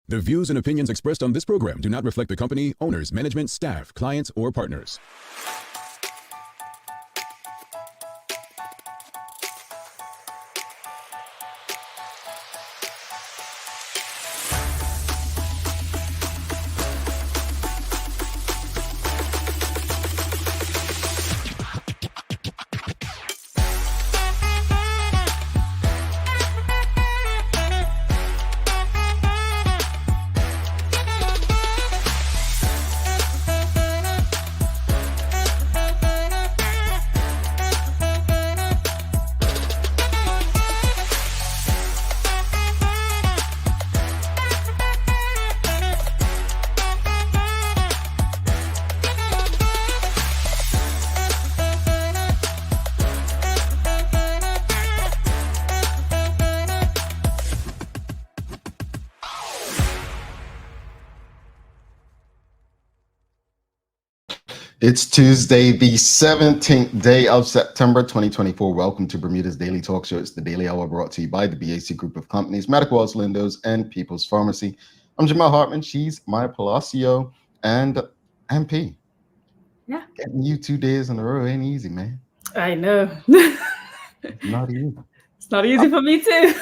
The views and opinions expressed on this program do not reflect the company, owners, management, staff, clients, or partners. It's Tuesday, the 17th day of September 2024. Welcome to Bermuda's Daily Talk Show. It's the Daily Hour brought to you by the BAC Group of Companies, Medical House Lindos, and People's Pharmacy. I'm Jamal Hartman. She's Maya Palacio and MP. Yeah. Getting you 2 days in a row ain't easy, man. I know. Not easy. It's not easy for me too.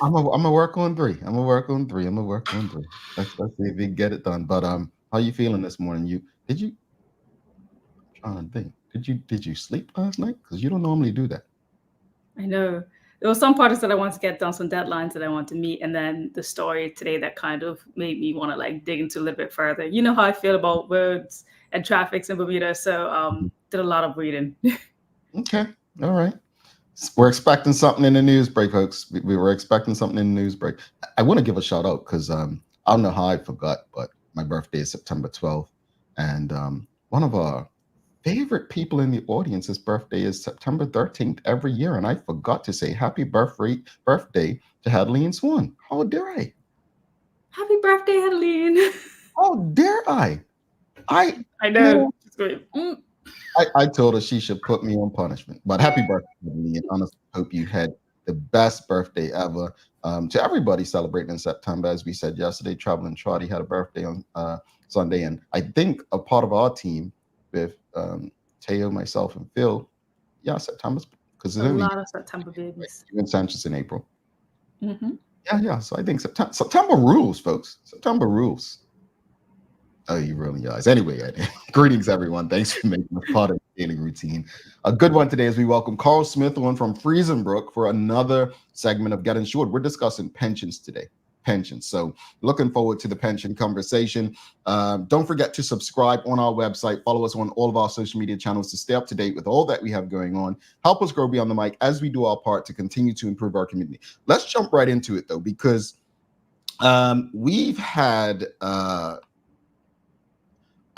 I'm gonna work on three. Let's see if we can get it done. But how you feeling this morning? I'm trying to think. Did you sleep last night? Because you don't normally do that. I know. There were some projects that I want to get done, some deadlines that I want to meet, and then the story today that kind of made me want to dig into a little bit further. You know how I feel about roads and traffics in Bermuda, so did a lot of reading. Okay, all right. We're expecting something in the news break, folks. We were expecting something in the news break. I want to give a shout out because I don't know how I forgot, but my birthday is September 12th, and one of our favorite people in the audience's birthday is September 13th every year, and I forgot to say happy birthday to Adeline Swan. How dare I? Happy birthday, Adeline. How dare I? I know. It's great. I told her she should put me on punishment. But happy birthday, Adeline. Honestly, hope you had the best birthday ever. To everybody celebrating in September, as we said yesterday, Traveling Trotty had a birthday on Sunday, and I think a part of our team with Teo, myself, and Phil. Yeah, September's because there's only a lot of September babies. And Sanchez in April. Mm-hmm. Yeah. So I think September rules, folks. September rules. Oh, you really guys. Anyway, greetings, everyone. Thanks for making us part of the daily routine. A good one today as we welcome Karl Smith on from Freisenbruch for another segment of Get Insured. We're discussing pensions today. Pensions. So looking forward to the pension conversation. Don't forget to subscribe on our website. Follow us on all of our social media channels to stay up to date with all that we have going on. Help us grow beyond the mic as we do our part to continue to improve our community. Let's jump right into it, though, because we've had...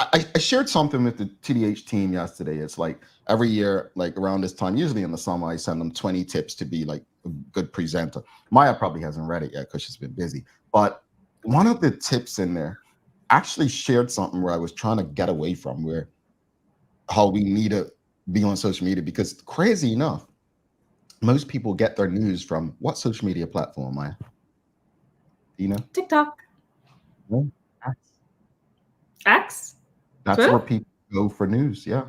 I shared something with the TDH team yesterday. It's like every year, like around this time, usually in the summer, I send them 20 tips to be like a good presenter. Maya probably hasn't read it yet because she's been busy. But one of the tips in there actually shared something where I was trying to get away from how we need to be on social media, because crazy enough, most people get their news from what social media platform, Maya? Do you know? TikTok. No? X? That's Twitter? where people go for news, yeah.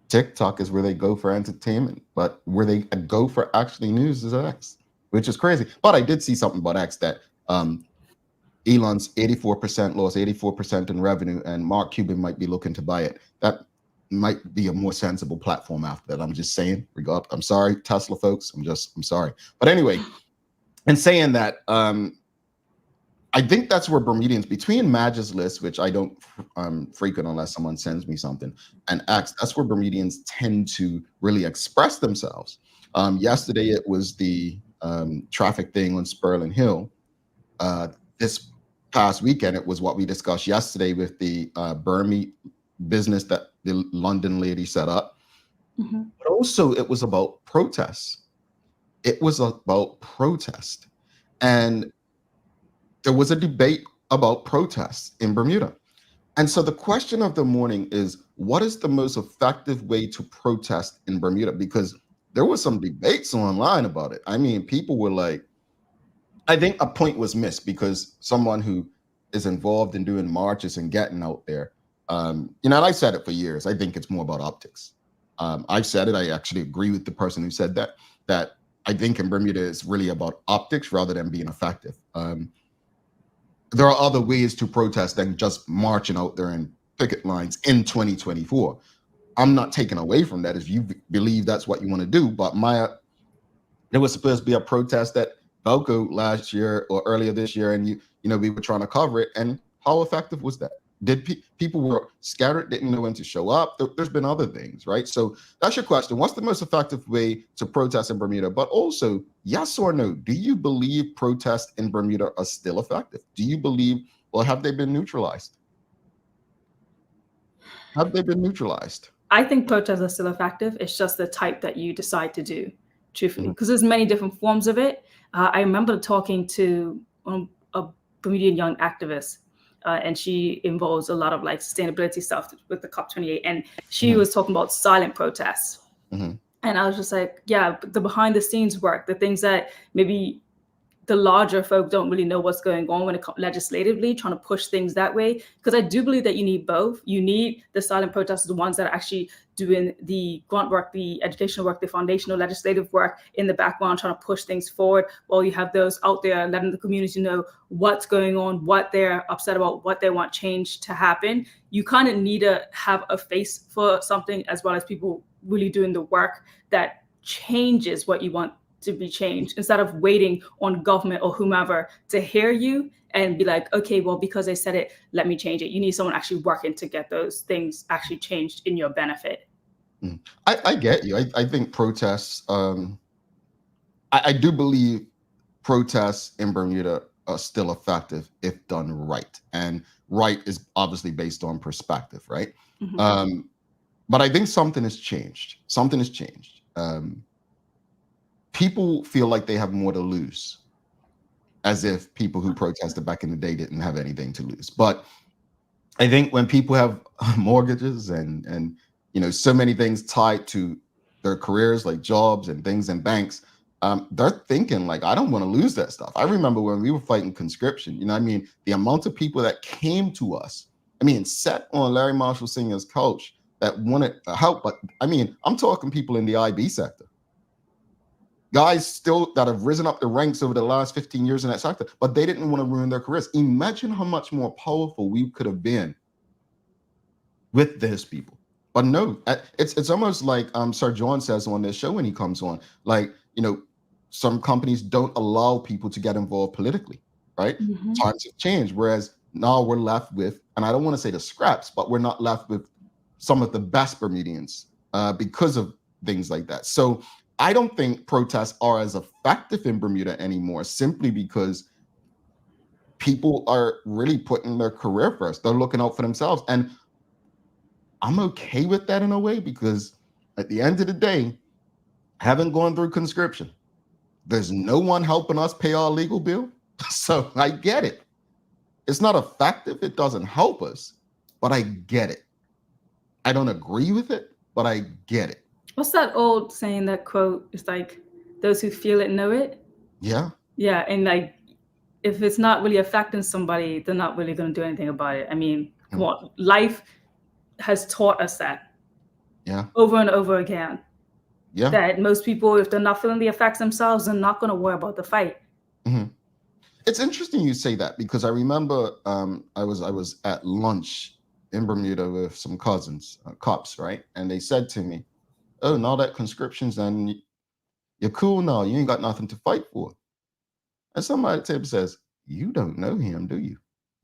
TikTok is where they go for entertainment, but where they go for actually news is X, which is crazy. But I did see something about X that Elon's 84% lost 84% in revenue, and Mark Cuban might be looking to buy it. That might be a more sensible platform after that. I'm just saying. I'm sorry, Tesla folks. I'm sorry. But anyway, in saying that, I think that's where Bermudians, between Madge's list, which I don't frequent unless someone sends me something, and X, that's where Bermudians tend to really express themselves. Yesterday, it was the traffic thing on Spurling Hill. This past weekend, it was what we discussed yesterday with the Burmese business that the London lady set up. Mm-hmm. But also, it was about protests. And there was a debate about protests in Bermuda. And so the question of the morning is, what is the most effective way to protest in Bermuda? Because there was some debates online about it. I mean, people were like, I think a point was missed because someone who is involved in doing marches and getting out there, and I've said it for years. I think it's more about optics. I've said it. I actually agree with the person who said that I think in Bermuda it's really about optics rather than being effective. There are other ways to protest than just marching out there in picket lines in 2024. I'm not taking away from that if you believe that's what you want to do, but there was supposed to be a protest at Belco last year or earlier this year, and we were trying to cover it. And how effective was that? People were scattered, didn't know when to show up? There's been other things, right? So that's your question. What's the most effective way to protest in Bermuda? But also, yes or no, do you believe protests in Bermuda are still effective? Do you believe, or have they been neutralized? Have they been neutralized? I think protests are still effective. It's just the type that you decide to do, truthfully, Mhm. because there's many different forms of it. I remember talking to a Bermudian young activist, and she involves a lot of like sustainability stuff with the COP28, and she was talking about silent protests. Mhm. And I was just like, yeah, the behind the scenes work, the things that maybe the larger folk don't really know what's going on when it comes legislatively, trying to push things that way. Because I do believe that you need both. You need the silent protesters, the ones that are actually doing the grunt work, the educational work, the foundational legislative work in the background, trying to push things forward, while you have those out there letting the community know what's going on, what they're upset about, what they want change to happen. You kind of need to have a face for something, as well as people really doing the work that changes what you want to be changed, instead of waiting on government or whomever to hear you and be like, okay, well, because I said it, let me change it. You need someone actually working to get those things actually changed in your benefit. I get you. I think protests, I do believe protests in Bermuda are still effective if done right. And right is obviously based on perspective, right? Mhm. But I think something has changed. Something has changed. People feel like they have more to lose, as if people who protested back in the day didn't have anything to lose. But I think when people have mortgages and so many things tied to their careers, like jobs and things in banks, they're thinking like, I don't want to lose that stuff. I remember when we were fighting conscription, the amount of people that came to us, sat on Larry Marshall Sr.'s couch that wanted help. But I'm talking people in the IB sector, guys still that have risen up the ranks over the last 15 years in that sector, but they didn't want to ruin their careers. Imagine how much more powerful we could have been with those people. But no, it's almost like Sir John says on this show when he comes on, like, some companies don't allow people to get involved politically, right? Mhm. Times have changed, whereas now we're left with, and I don't want to say the scraps, but we're not left with some of the best Bermudians because of things like that. So I don't think protests are as effective in Bermuda anymore, simply because people are really putting their career first. They're looking out for themselves. And I'm okay with that in a way, because at the end of the day, having gone through conscription, there's no one helping us pay our legal bill. So I get it. It's not effective. It doesn't help us, but I get it. I don't agree with it, but I get it. What's that old saying, that quote? It's like, those who feel it know it. Yeah. Yeah. And like, if it's not really affecting somebody, they're not really going to do anything about it. Come on. Life has taught us that Yeah. over and over again. Yeah. That most people, if they're not feeling the effects themselves, they're not going to worry about the fight. Mm-hmm. It's interesting you say that, because I remember I was at lunch in Bermuda with some cousins, cops, right? And they said to me, "Oh, now that conscription's done, you're cool now. You ain't got nothing to fight for." And somebody at the table says, "You don't know him, do you?"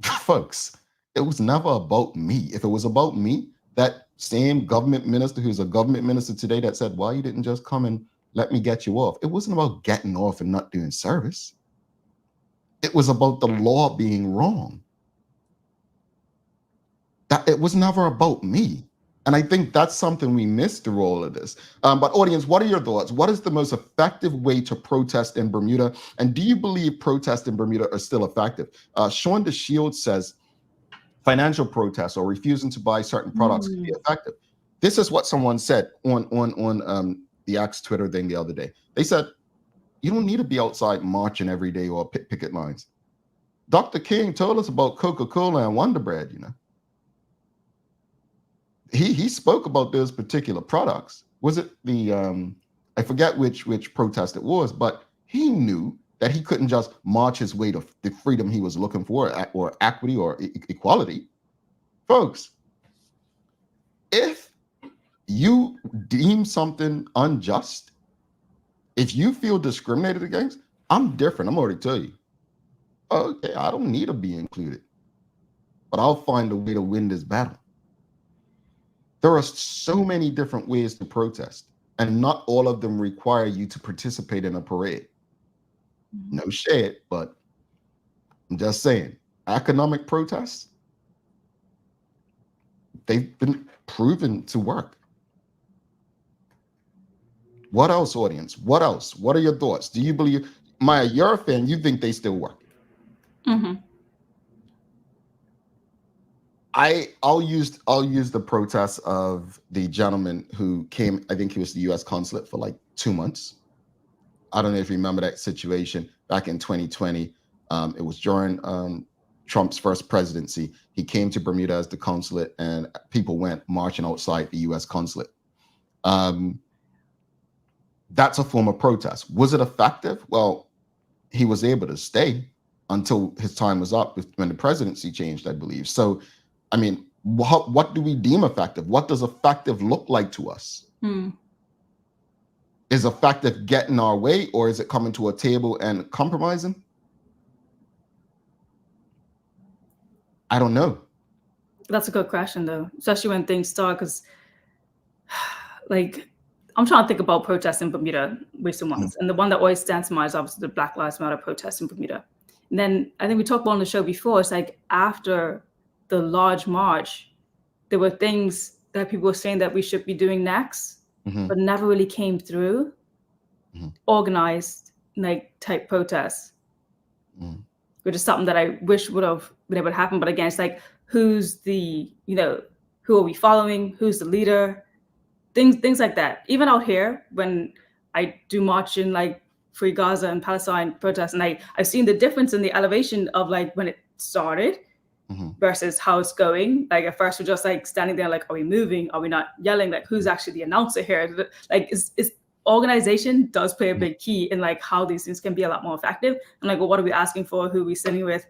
Folks, it was never about me. If it was about me, that same government minister who's a government minister today that said, "Why you didn't just come and let me get you off?" It wasn't about getting off and not doing service. It was about the law being wrong. That it was never about me. And I think that's something we missed through all of this. But audience, what are your thoughts? What is the most effective way to protest in Bermuda? And do you believe protests in Bermuda are still effective? Sean DeShield says financial protests or refusing to buy certain products can be effective. This is what someone said on the Axe Twitter thing the other day. They said, You don't need to be outside marching every day or picket lines. Dr. King told us about Coca-Cola and Wonder Bread, you know. He spoke about those particular products. Was it the I forget which protest it was, but he knew that he couldn't just march his way to the freedom he was looking for, or equity or equality. Folks, if you deem something unjust, if you feel discriminated against, I'm different. I'm already tell you. Okay, I don't need to be included, but I'll find a way to win this battle. There are so many different ways to protest, and not all of them require you to participate in a parade. No shade, but I'm just saying, economic protests, they've been proven to work. What else, audience? What else? What are your thoughts? Do you believe, Maya, you're a fan, you think they still work? Mm-hmm. I'll use the protest of the gentleman who came, I think he was the US consulate for like 2 months. I don't know if you remember that situation back in 2020. It was during Trump's first presidency. He came to Bermuda as the consulate, and people went marching outside the US consulate. That's a form of protest. Was it effective? Well, he was able to stay until his time was up when the presidency changed, I believe. So, I mean, what do we deem effective? What does effective look like to us? Is effective getting our way, or is it coming to a table and compromising? I don't know. That's a good question, though, especially when things start, because like, I'm trying to think about protests in Bermuda recent ones. And the one that always stands to mind is obviously the Black Lives Matter protests in Bermuda. And then I think we talked about on the show before, it's like after the large march, there were things that people were saying that we should be doing next, but never really came through. Organized like type protests, which is something that I wish would have been able to happen. But again, it's like, who's the, who are we following? Who's the leader? Things like that. Even out here, when I do march in like Free Gaza and Palestine protests, and I've seen the difference in the elevation of like when it started versus how it's going. Like at first we're just like standing there like, are we moving? Are we not yelling? Like, who's actually the announcer here? Like, is organization does play a big key in like how these things can be a lot more effective. And like, well, what are we asking for? Who are we sitting with?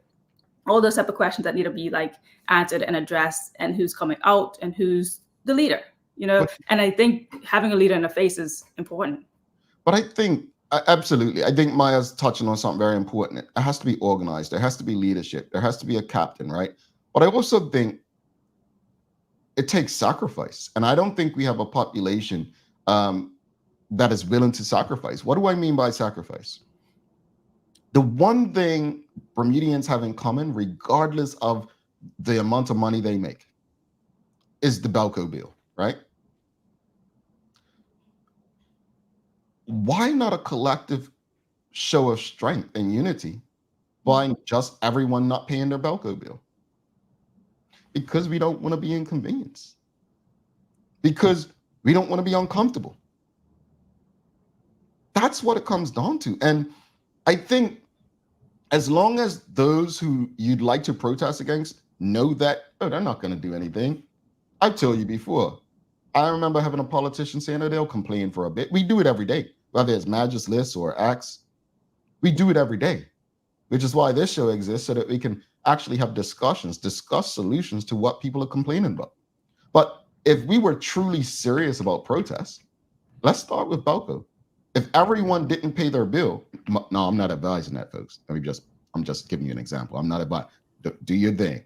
All those type of questions that need to be like answered and addressed, and who's coming out and who's the leader, And I think having a leader in the face is important. But I think, absolutely, I think Maya's touching on something very important. It has to be organized. There has to be leadership. There has to be a captain, right? But I also think it takes sacrifice. And I don't think we have a population that is willing to sacrifice. What do I mean by sacrifice? The one thing Bermudians have in common, regardless of the amount of money they make, is the Belco bill, right? Why not a collective show of strength and unity by just everyone not paying their Belco bill? Because we don't want to be inconvenienced. Because we don't want to be uncomfortable. That's what it comes down to. And I think as long as those who you'd like to protest against know that, oh, they're not going to do anything. I've told you before. I remember having a politician saying, oh, they'll complain for a bit. We do it every day, whether it's Magis List or Acts. We do it every day, which is why this show exists, so that we can actually have discussions, discuss solutions to what people are complaining about. But if we were truly serious about protests, let's start with Belco. If everyone didn't pay their bill, no, I'm not advising that, folks. I'm just giving you an example. I'm not advising. Do your thing.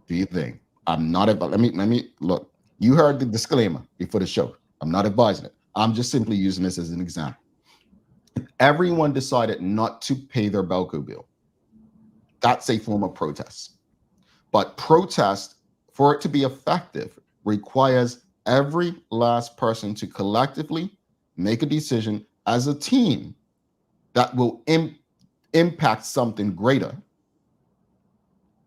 Do your thing. I'm not advising. Let me look. You heard the disclaimer before the show. I'm not advising it. I'm just simply using this as an example. If everyone decided not to pay their Belco bill, that's a form of protest. But protest, for it to be effective, requires every last person to collectively make a decision as a team that will impact something greater,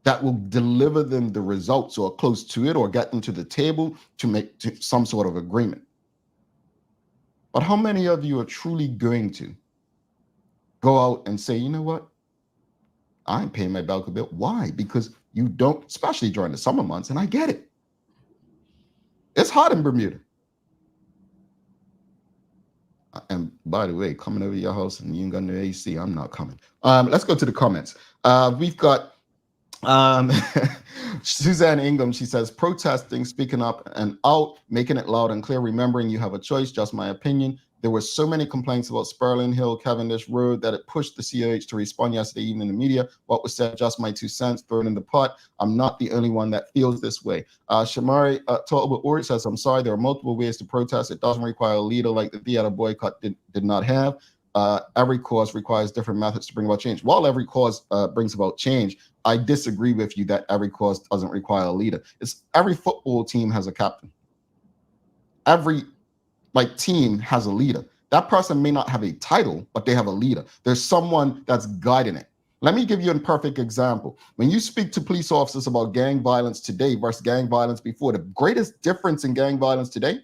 that will deliver them the results or close to it, or get them to the table to make some sort of agreement. But how many of you are truly going to go out and say, you know what? I ain't paying my Belka bill. Why? Because you don't, especially during the summer months, and I get it. It's hot in Bermuda. And by the way, coming over to your house and you ain't got no AC, I'm not coming. Let's go to the comments. We've got Suzanne Ingham. She says, protesting, speaking up and out, making it loud and clear, remembering you have a choice, just my opinion. There were so many complaints about Sperling Hill, Cavendish Road that it pushed the COH to respond yesterday evening in the media. What was said, just my 2 cents, thrown in the pot. I'm not the only one that feels this way. Shamari Talbot says, I'm sorry, there are multiple ways to protest. It doesn't require a leader like the theater boycott did not have. Every cause requires different methods to bring about change. While every cause brings about change, I disagree with you that every cause doesn't require a leader. It's every football team has a captain. Every team has a leader. That person may not have a title, but they have a leader. There's someone that's guiding it. Let me give you a perfect example. When you speak to police officers about gang violence today versus gang violence before, the greatest difference in gang violence today,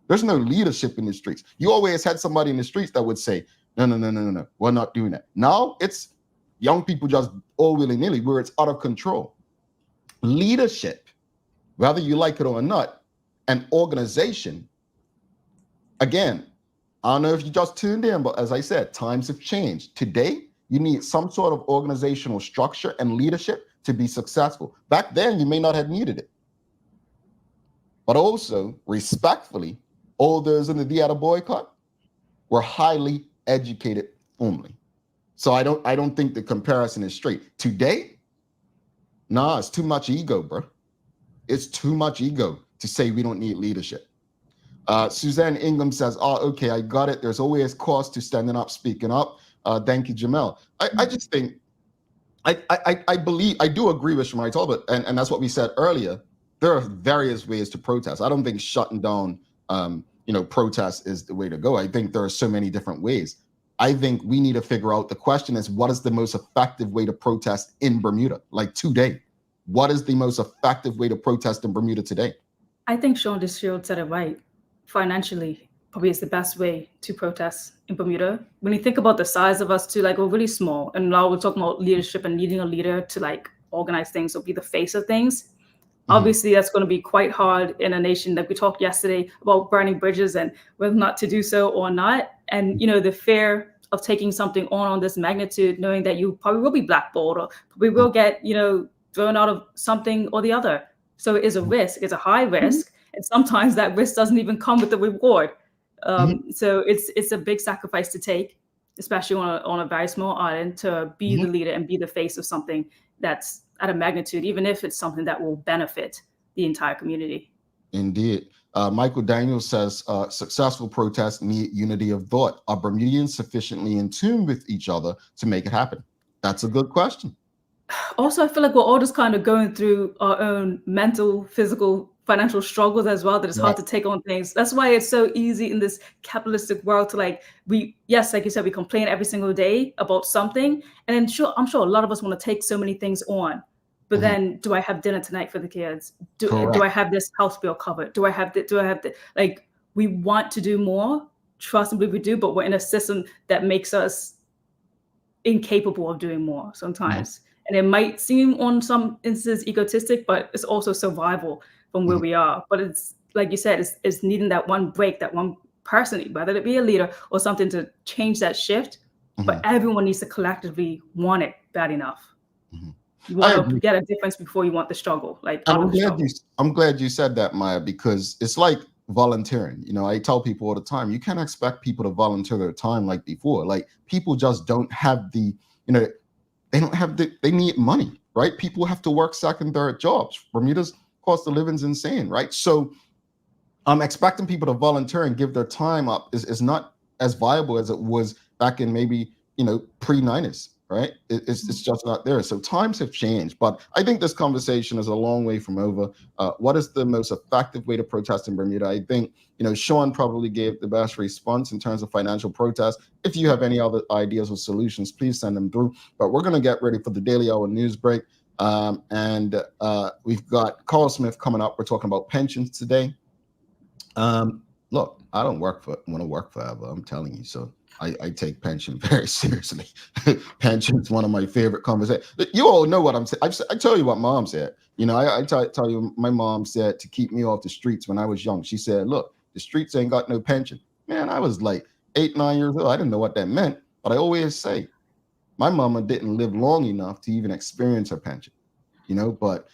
there's no leadership in the streets. You always had somebody in the streets that would say, no, we're not doing that. Now it's young people just all willy-nilly where it's out of control. Leadership, whether you like it or not, an organization. Again, I don't know if you just tuned in, but as I said, times have changed. Today, you need some sort of organizational structure and leadership to be successful. Back then, you may not have needed it. But also, respectfully, all those in the theater boycott were highly educated only. So I don't think the comparison is straight. Today, nah, it's too much ego, bro. It's too much ego to say we don't need leadership. Suzanne Ingham says, okay, I got it. There's always cost to standing up, speaking up. Thank you, Jamel. I just think, I believe, I do agree with Shamari Talbot, and that's what we said earlier. There are various ways to protest. I don't think shutting down, protest is the way to go. I think there are so many different ways. I think we need to figure out, the question is, what is the most effective way to protest in Bermuda? Like today, what is the most effective way to protest in Bermuda today? I think Sean Desfield said it right. Financially, probably is the best way to protest in Bermuda. When you think about the size of us too, we're really small. And now we're talking about leadership and needing a leader to organize things or be the face of things. Mm-hmm. Obviously, that's going to be quite hard in a nation we talked yesterday about burning bridges and whether not to do so or not. And, the fear of taking something on this magnitude, knowing that you probably will be blackballed or probably will get, thrown out of something or the other. So it is a risk. It's a high risk. Mm-hmm. And sometimes that risk doesn't even come with the reward. So it's a big sacrifice to take, especially on a very small island, to be the leader and be the face of something that's at a magnitude, even if it's something that will benefit the entire community. Indeed. Michael Daniels says, successful protests need unity of thought. Are Bermudians sufficiently in tune with each other to make it happen? That's a good question. Also, I feel like we're all just kind of going through our own mental, physical, financial struggles as well, that it's hard to take on things. That's why it's so easy in this capitalistic world to like you said, we complain every single day about something. And then I'm sure a lot of us want to take so many things on. But then, do I have dinner tonight for the kids? Do I have this house bill covered? Do I have we want to do more, trust and believe we do, but we're in a system that makes us incapable of doing more sometimes. And it might seem on some instances egotistic, but it's also survival from where we are. But it's like you said, it's needing that one break, that one person, whether it be a leader or something, to change that shift. But everyone needs to collectively want it bad enough. You want to get a difference before you want the struggle. I'm glad you said that, Maya, because it's like volunteering. I tell people all the time, you can't expect people to volunteer their time like before. Like, people just don't have the, they need money, right? People have to work second, third jobs. Bermuda's cost of living is insane, right? So I'm expecting people to volunteer and give their time up is not as viable as it was back in maybe, pre-90s, right? It's just not there. So times have changed, but I think this conversation is a long way from over. What is the most effective way to protest in Bermuda? I think, Sean probably gave the best response in terms of financial protest. If you have any other ideas or solutions, please send them through. But we're going to get ready for the Daily Hour news break. And we've got Karl Smith coming up. We're talking about pensions today. Look, I don't want to work forever. I'm telling you. So I take pension very seriously. Pension is one of my favorite conversations. You all know what I'm saying. I tell you what mom said. You know, I tell you, my mom said to keep me off the streets when I was young. She said, look, the streets ain't got no pension. Man, I was like 8, 9 years old. I didn't know what that meant. But I always say, my mama didn't live long enough to even experience her pension, you know, but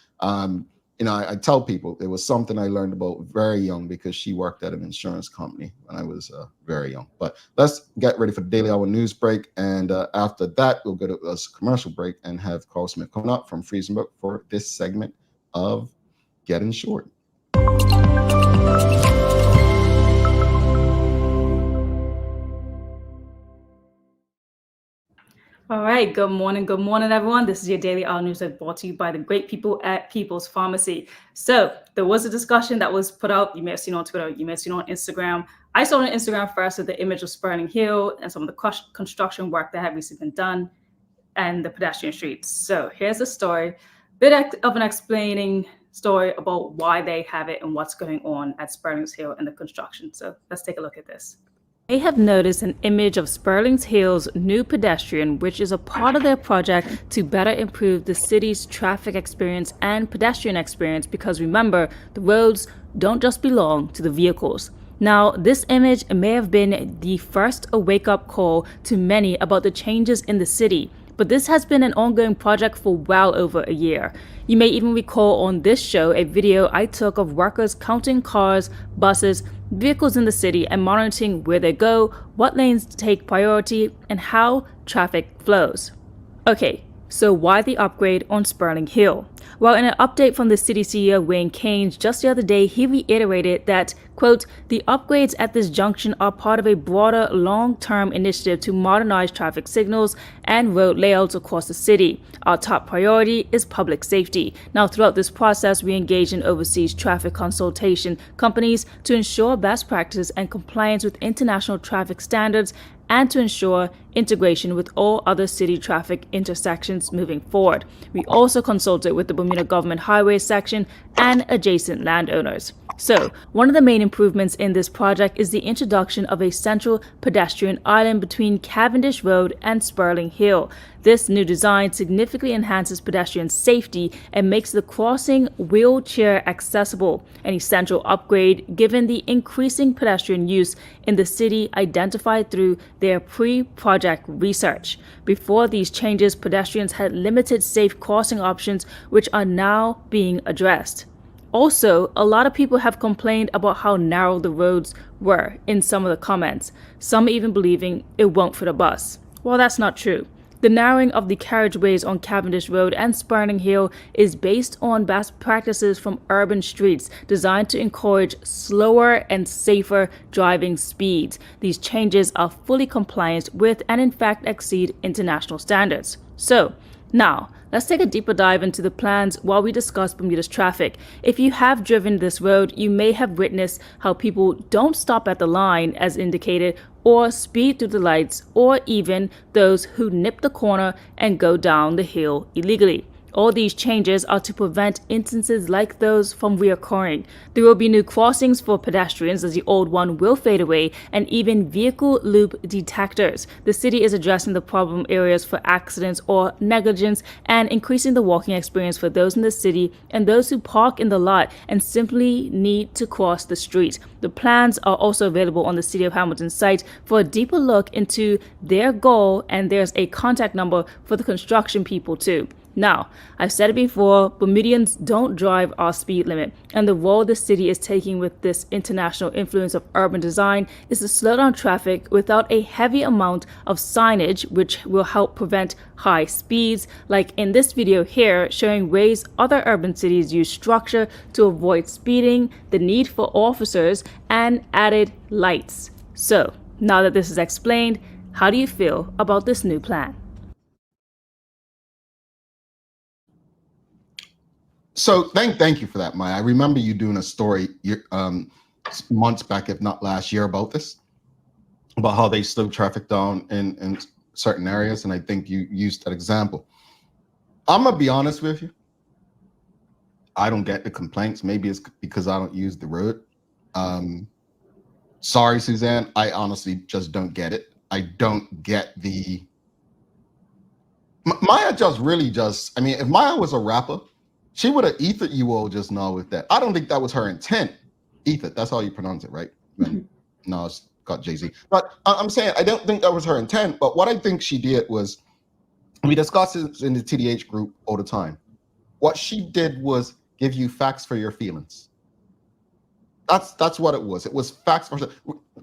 you know, I tell people it was something I learned about very young because she worked at an insurance company when I was very young. But let's get ready for the Daily Hour news break. And after that, we'll go to a commercial break and have Karl Smith coming up from Freisenbruch for this segment of Get Insured. All right, good morning, everyone. This is your Daily Hour News brought to you by the great people at People's Pharmacy. So there was a discussion that was put out. You may have seen on Twitter, you may have seen on Instagram. I saw on Instagram first with the image of Sperling Hill and some of the construction work that had recently been done and the pedestrian streets. So here's the story, bit of an explaining story about why they have it and what's going on at Sperling Hill and the construction. So let's take a look at this. They have noticed an image of Sperling Hill's new pedestrian, which is a part of their project to better improve the city's traffic experience and pedestrian experience, because remember, the roads don't just belong to the vehicles. Now, this image may have been the first wake-up call to many about the changes in the city, but this has been an ongoing project for well over a year. You may even recall on this show a video I took of workers counting cars, buses, vehicles in the city and monitoring where they go, what lanes take priority, and how traffic flows. Okay, so why the upgrade on Sperling Hill? Well, in an update from the city CEO Wayne Keynes just the other day, he reiterated that, quote, the upgrades at this junction are part of a broader long-term initiative to modernize traffic signals and road layouts across the city. Our top priority is public safety. Now, throughout this process, we engage in overseas traffic consultation companies to ensure best practices and compliance with international traffic standards and to ensure integration with all other city traffic intersections moving forward. We also consulted with the Bermuda government highway section and adjacent landowners. So, one of the main improvements in this project is the introduction of a central pedestrian island between Cavendish Road and Sperling Hill. This new design significantly enhances pedestrian safety and makes the crossing wheelchair accessible, an essential upgrade given the increasing pedestrian use in the city identified through their pre-project research. Before these changes, pedestrians had limited safe crossing options, which are now being addressed. Also, a lot of people have complained about how narrow the roads were in some of the comments, some even believing it won't fit a bus. Well, that's not true. The narrowing of the carriageways on Cavendish Road and Sperling Hill is based on best practices from urban streets designed to encourage slower and safer driving speeds. These changes are fully compliant with and in fact exceed international standards. So, now, let's take a deeper dive into the plans while we discuss Bermuda's traffic. If you have driven this road, you may have witnessed how people don't stop at the line as indicated or speed through the lights, or even those who nip the corner and go down the hill illegally. All these changes are to prevent instances like those from reoccurring. There will be new crossings for pedestrians as the old one will fade away, and even vehicle loop detectors. The city is addressing the problem areas for accidents or negligence and increasing the walking experience for those in the city and those who park in the lot and simply need to cross the street. The plans are also available on the City of Hamilton site for a deeper look into their goal, and there's a contact number for the construction people too. Now, I've said it before, Bermudians don't drive our speed limit, and the role the city is taking with this international influence of urban design is to slow down traffic without a heavy amount of signage, which will help prevent high speeds, like in this video here showing ways other urban cities use structure to avoid speeding, the need for officers, and added lights. So, now that this is explained, how do you feel about this new plan? So thank you for that, Maya. I remember you doing a story months back, if not last year, about this, about how they slow traffic down in certain areas, and I think you used that example. I'm gonna be honest with you. I don't get the complaints. Maybe it's because I don't use the road. Sorry, Suzanne. I honestly just don't get it. I don't get the Maya just really just. I mean, if Maya was a rapper, she would have ethered you all just now with that. I don't think that was her intent. Ethered, that's how you pronounce it, right? When Nas got Jay-Z. But I'm saying I don't think that was her intent. But what I think she did was, we discuss this in the TDH group all the time. What she did was give you facts for your feelings. That's what it was. It was facts for.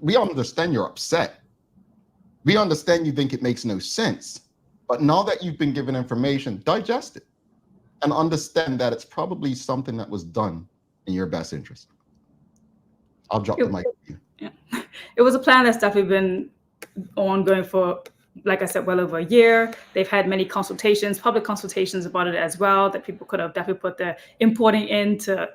We understand you're upset. We understand you think it makes no sense. But now that you've been given information, digest it and understand that it's probably something that was done in your best interest. I'll drop the mic to you. Yeah. It was a plan that's definitely been ongoing for, like I said, well over a year. They've had many consultations, public consultations about it as well, that people could have definitely put their importing in to,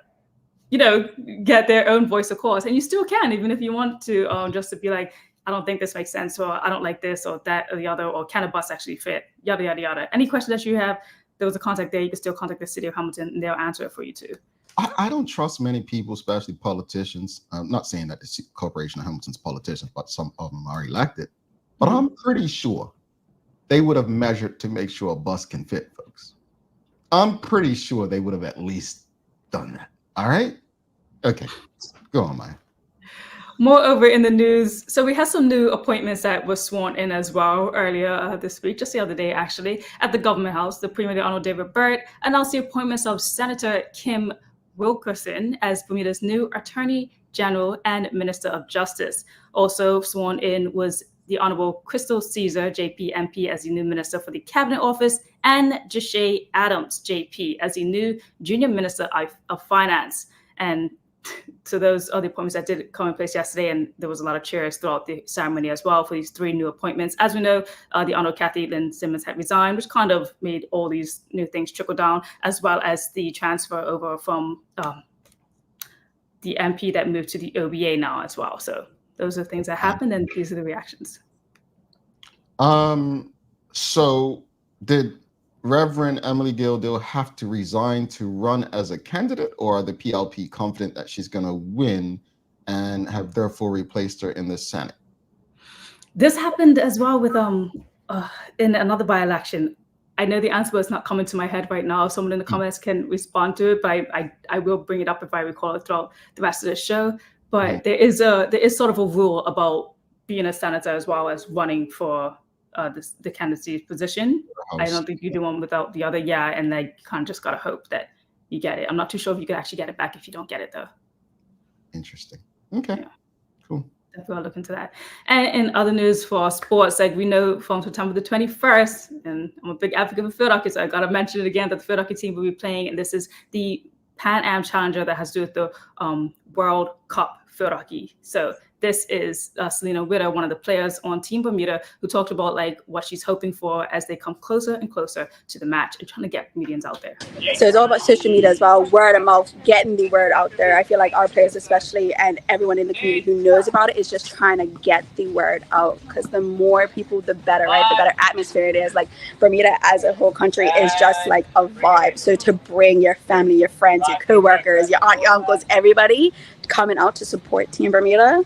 get their own voice, of course. And you still can, even if you want to, just to be like, I don't think this makes sense, or I don't like this or that or the other, or can a bus actually fit, yada, yada, yada. Any question that you have, there was a contact there. You can still contact the city of Hamilton and they'll answer it for you too. I don't trust many people, especially politicians. I'm not saying that the Corporation of Hamilton's politicians, but some of them are elected. But I'm pretty sure they would have measured to make sure a bus can fit, folks. I'm pretty sure they would have at least done that. All right? Okay. Go on, Maya. Moreover, in the news, so we had some new appointments that were sworn in as well earlier this week, just the other day, actually, at the Government House. The Premier, the Honorable David Byrd, announced the appointments of Senator Kim Wilkerson as Bermuda's new Attorney General and Minister of Justice. Also sworn in was the Honorable Crystal Caesar, JP, MP, as the new Minister for the Cabinet Office, and Jashay Adams, JP, as the new Junior Minister of Finance. And so those are the appointments that did come in place yesterday, and there was a lot of cheers throughout the ceremony as well for these three new appointments. As we know, the Honorable Kathy Lynn Simmons had resigned, which kind of made all these new things trickle down, as well as the transfer over from the MP that moved to the OBA now as well. So those are things that happened, and these are the reactions. So did Reverend Emily Gildill have to resign to run as a candidate, or are the PLP confident that she's going to win and have therefore replaced her in the Senate? This happened as well with in another by-election. I know the answer is not coming to my head right now. Someone in the comments can respond to it, but I will bring it up if I recall it throughout the rest of the show. But there is sort of a rule about being a senator as well as running for the candidacy position. I don't think you do one without the other. Yeah, and they kind of just gotta hope that you get it. I'm not too sure if you could actually get it back if you don't get it though. Interesting. Okay. Yeah. Cool. Definitely I'll look into that. And in other news for sports, like we know from September the 21st, and I'm a big advocate for field hockey, so I gotta mention it again that the field hockey team will be playing, and this is the Pan Am Challenger that has to do with the World Cup field hockey. So this is Selena Witter, one of the players on Team Bermuda, who talked about like what she's hoping for as they come closer and closer to the match and trying to get comedians out there. So it's all about social media as well, word of mouth, getting the word out there. I feel like our players especially and everyone in the community who knows about it is just trying to get the word out, because the more people, the better, right? The better atmosphere it is. Like Bermuda as a whole country is just like a vibe. So to bring your family, your friends, your co-workers, your aunt, your uncles, everybody coming out to support Team Bermuda,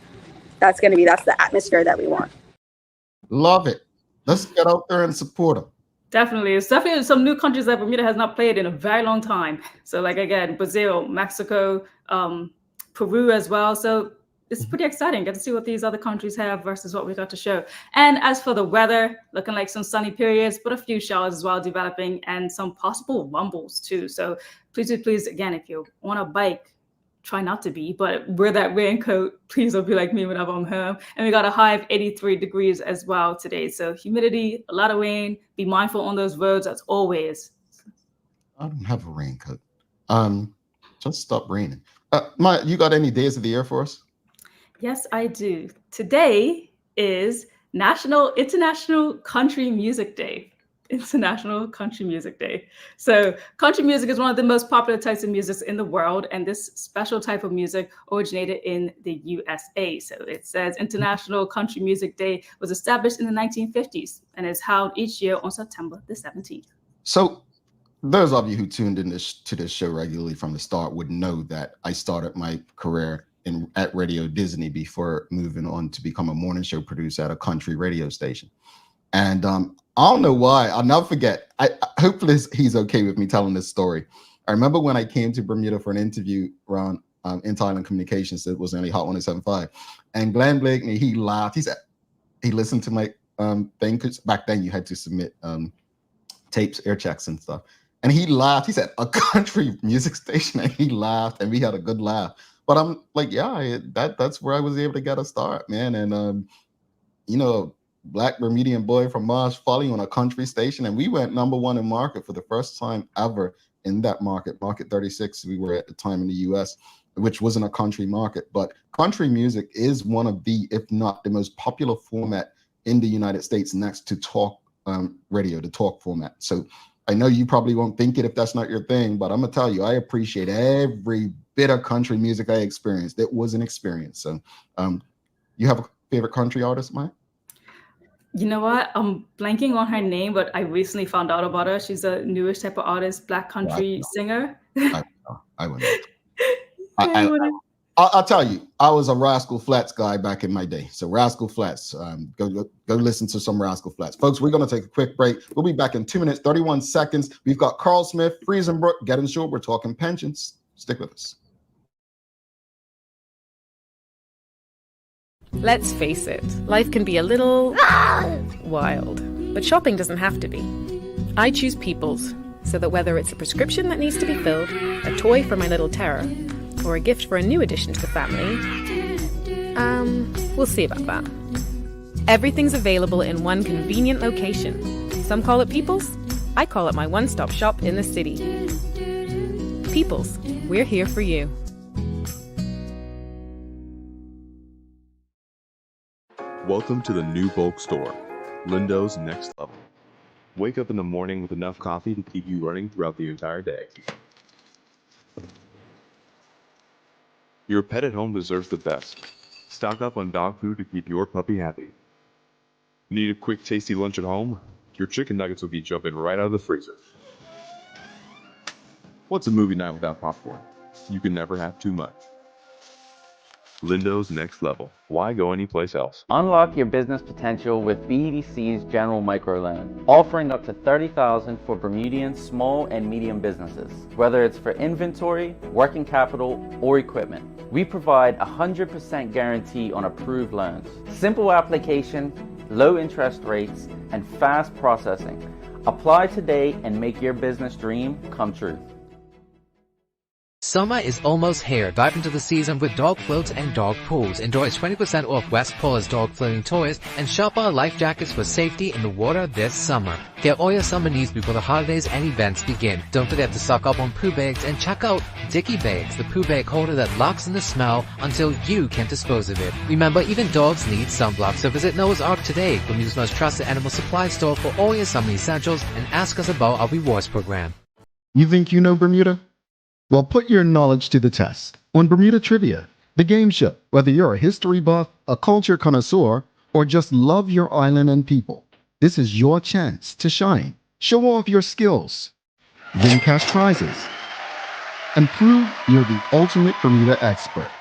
that's the atmosphere that we want. Love it. Let's get out there and support them. Definitely. It's definitely some new countries that Bermuda has not played in a very long time. So like, again, Brazil, Mexico, Peru as well. So it's pretty exciting. Get to see what these other countries have versus what we got to show. And as for the weather, looking like some sunny periods, but a few showers as well developing, and some possible rumbles too. So please, again, if you're on a bike, try not to be, but wear that raincoat. Please don't be like me whenever I'm home. And we got a high of 83 degrees as well today. So humidity, a lot of rain. Be mindful on those roads as always. I don't have a raincoat. Just stop raining. You got any days of the year for us? Yes, I do. Today is International Country Music Day. International Country Music Day. So country music is one of the most popular types of music in the world, and this special type of music originated in the USA. So it says International Country Music Day was established in the 1950s and is held each year on September the 17th. So those of you who tuned in to this show regularly from the start would know that I started my career at Radio Disney before moving on to become a morning show producer at a country radio station. And I don't know why. I'll never forget. Hopefully he's okay with me telling this story. I remember when I came to Bermuda for an interview around in Thailand Communications. It was only Hot 107.5. And Glenn Blakeney, he laughed. He said, he listened to my thing, because back then you had to submit tapes, air checks and stuff. And he laughed. He said, a country music station. And he laughed, and we had a good laugh. But I'm like, yeah, that's where I was able to get a start, man. And, you know, Black Bermudian boy from Marsh Folly on a country station. And we went #1 in market for the first time ever in that market 36. We were at the time in the US, which wasn't a country market. But country music is one of the, if not the most popular format in the United States next to talk radio, the talk format. So I know you probably won't think it if that's not your thing, but I'm gonna tell you, I appreciate every bit of country music I experienced. It was an experience. So you have a favorite country artist, Mike? You know what? I'm blanking on her name, but I recently found out about her. She's a newish type of artist, Black country singer. I wouldn't. I'll tell you, I was a Rascal Flatts guy back in my day. So Rascal Flatts, go listen to some Rascal Flatts. Folks, we're going to take a quick break. We'll be back in 2 minutes, 31 seconds. We've got Karl Smith, Freisenbruch, Get Insured. We're talking pensions. Stick with us. Let's face it, life can be a little wild, but shopping doesn't have to be. I choose People's, so that whether it's a prescription that needs to be filled, a toy for my little terror, or a gift for a new addition to the family, we'll see about that. Everything's available in one convenient location. Some call it People's, I call it my one-stop shop in the city. People's, we're here for you. Welcome to the new bulk store, Lindo's Next Level. Wake up in the morning with enough coffee to keep you running throughout the entire day. Your pet at home deserves the best. Stock up on dog food to keep your puppy happy. Need a quick tasty lunch at home? Your chicken nuggets will be jumping right out of the freezer. What's a movie night without popcorn? You can never have too much. Lindo's Next Level. Why go anyplace else? Unlock your business potential with BDC's General Microloan, offering up to $30,000 for Bermudian small and medium businesses, whether it's for inventory, working capital, or equipment. We provide 100% guarantee on approved loans, simple application, low interest rates, and fast processing. Apply today and make your business dream come true. Summer is almost here. Dive into the season with dog floats and dog pools. Enjoy 20% off West Paul's dog floating toys and shop our life jackets for safety in the water this summer. Get all your summer needs before the holidays and events begin. Don't forget to stock up on poo bags and check out Dicky Bags, the poo bag holder that locks in the smell until you can't dispose of it. Remember, even dogs need sunblock, so visit Noah's Ark today, Bermuda's most trusted animal supply store for all your summer essentials, and ask us about our rewards program. You think you know Bermuda? Well, put your knowledge to the test on Bermuda Trivia, the game show. Whether you're a history buff, a culture connoisseur, or just love your island and people, this is your chance to shine. Show off your skills, win cash prizes, and prove you're the ultimate Bermuda expert.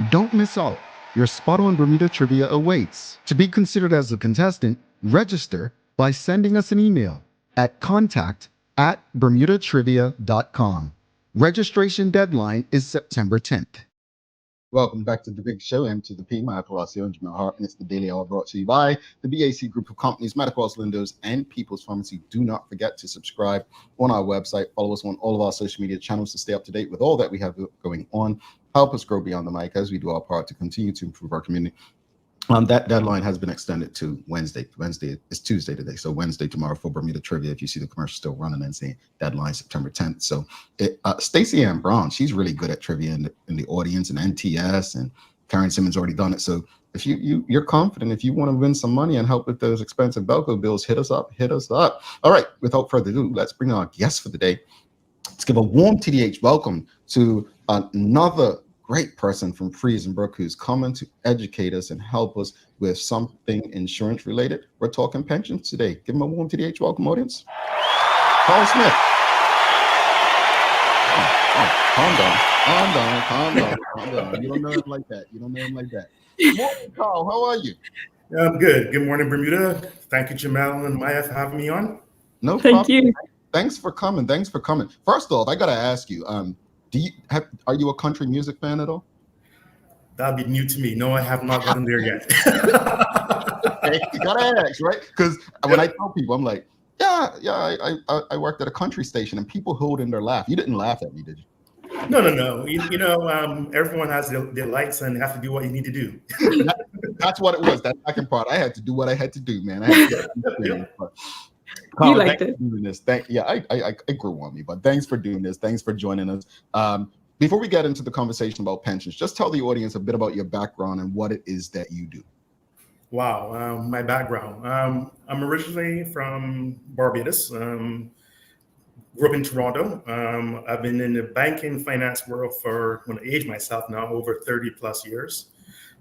Don't miss out. Your spot on Bermuda Trivia awaits. To be considered as a contestant, register by sending us an email at contact@bermudatrivia.com. Registration deadline is September 10th. Welcome back to the big show, M to the P. My Palacio and Jamel Hart, and it's the Daily Hour brought to you by the BAC Group of Companies, Metacross, Lindo's, and People's Pharmacy. Do not forget to subscribe on our website. Follow us on all of our social media channels to stay up to date with all that we have going on. Help us grow beyond the mic as we do our part to continue to improve our community. That deadline has been extended to Wednesday. Wednesday is Tuesday today, so Wednesday tomorrow for Bermuda Trivia. If you see the commercial still running and saying deadline September 10th. So Stacey Ann Brown, she's really good at trivia in the audience, and NTS, and Karen Simmons already done it. So if you're confident, if you want to win some money and help with those expensive Belco bills, hit us up. All right, without further ado, let's bring our guest for the day. Let's give a warm TDH welcome to another great person from Freisenbruch who's coming to educate us and help us with something insurance related. We're talking pensions today. Give him a warm TDH welcome, audience. Karl Smith. Calm down. You don't know him like that. Morning, Carl. How are you? I'm good. Good morning, Bermuda. Thank you, Jamel and Maya, for having me on. No Thank problem. you. Thanks for coming. First off, I gotta ask you, are you a country music fan at all? That'll be new to me. No, I have not gotten there yet. Okay, you gotta ask, right? Because when I tell people, I'm like, I worked at a country station, and people hold in their laugh. You didn't laugh at me, did you? No. Everyone has their lights and have to do what you need to do. That's what it was. That second part, I had to do what I had to do, man. I had to get Carl, You liked it. For doing this. I grew on me, but thanks for doing this. Thanks for joining us. Before we get into the conversation about pensions, just tell the audience a bit about your background and what it is that you do. Wow, my background. I'm originally from Barbados. Grew up in Toronto. I've been in the banking finance world for, when I age myself now, over 30 plus years.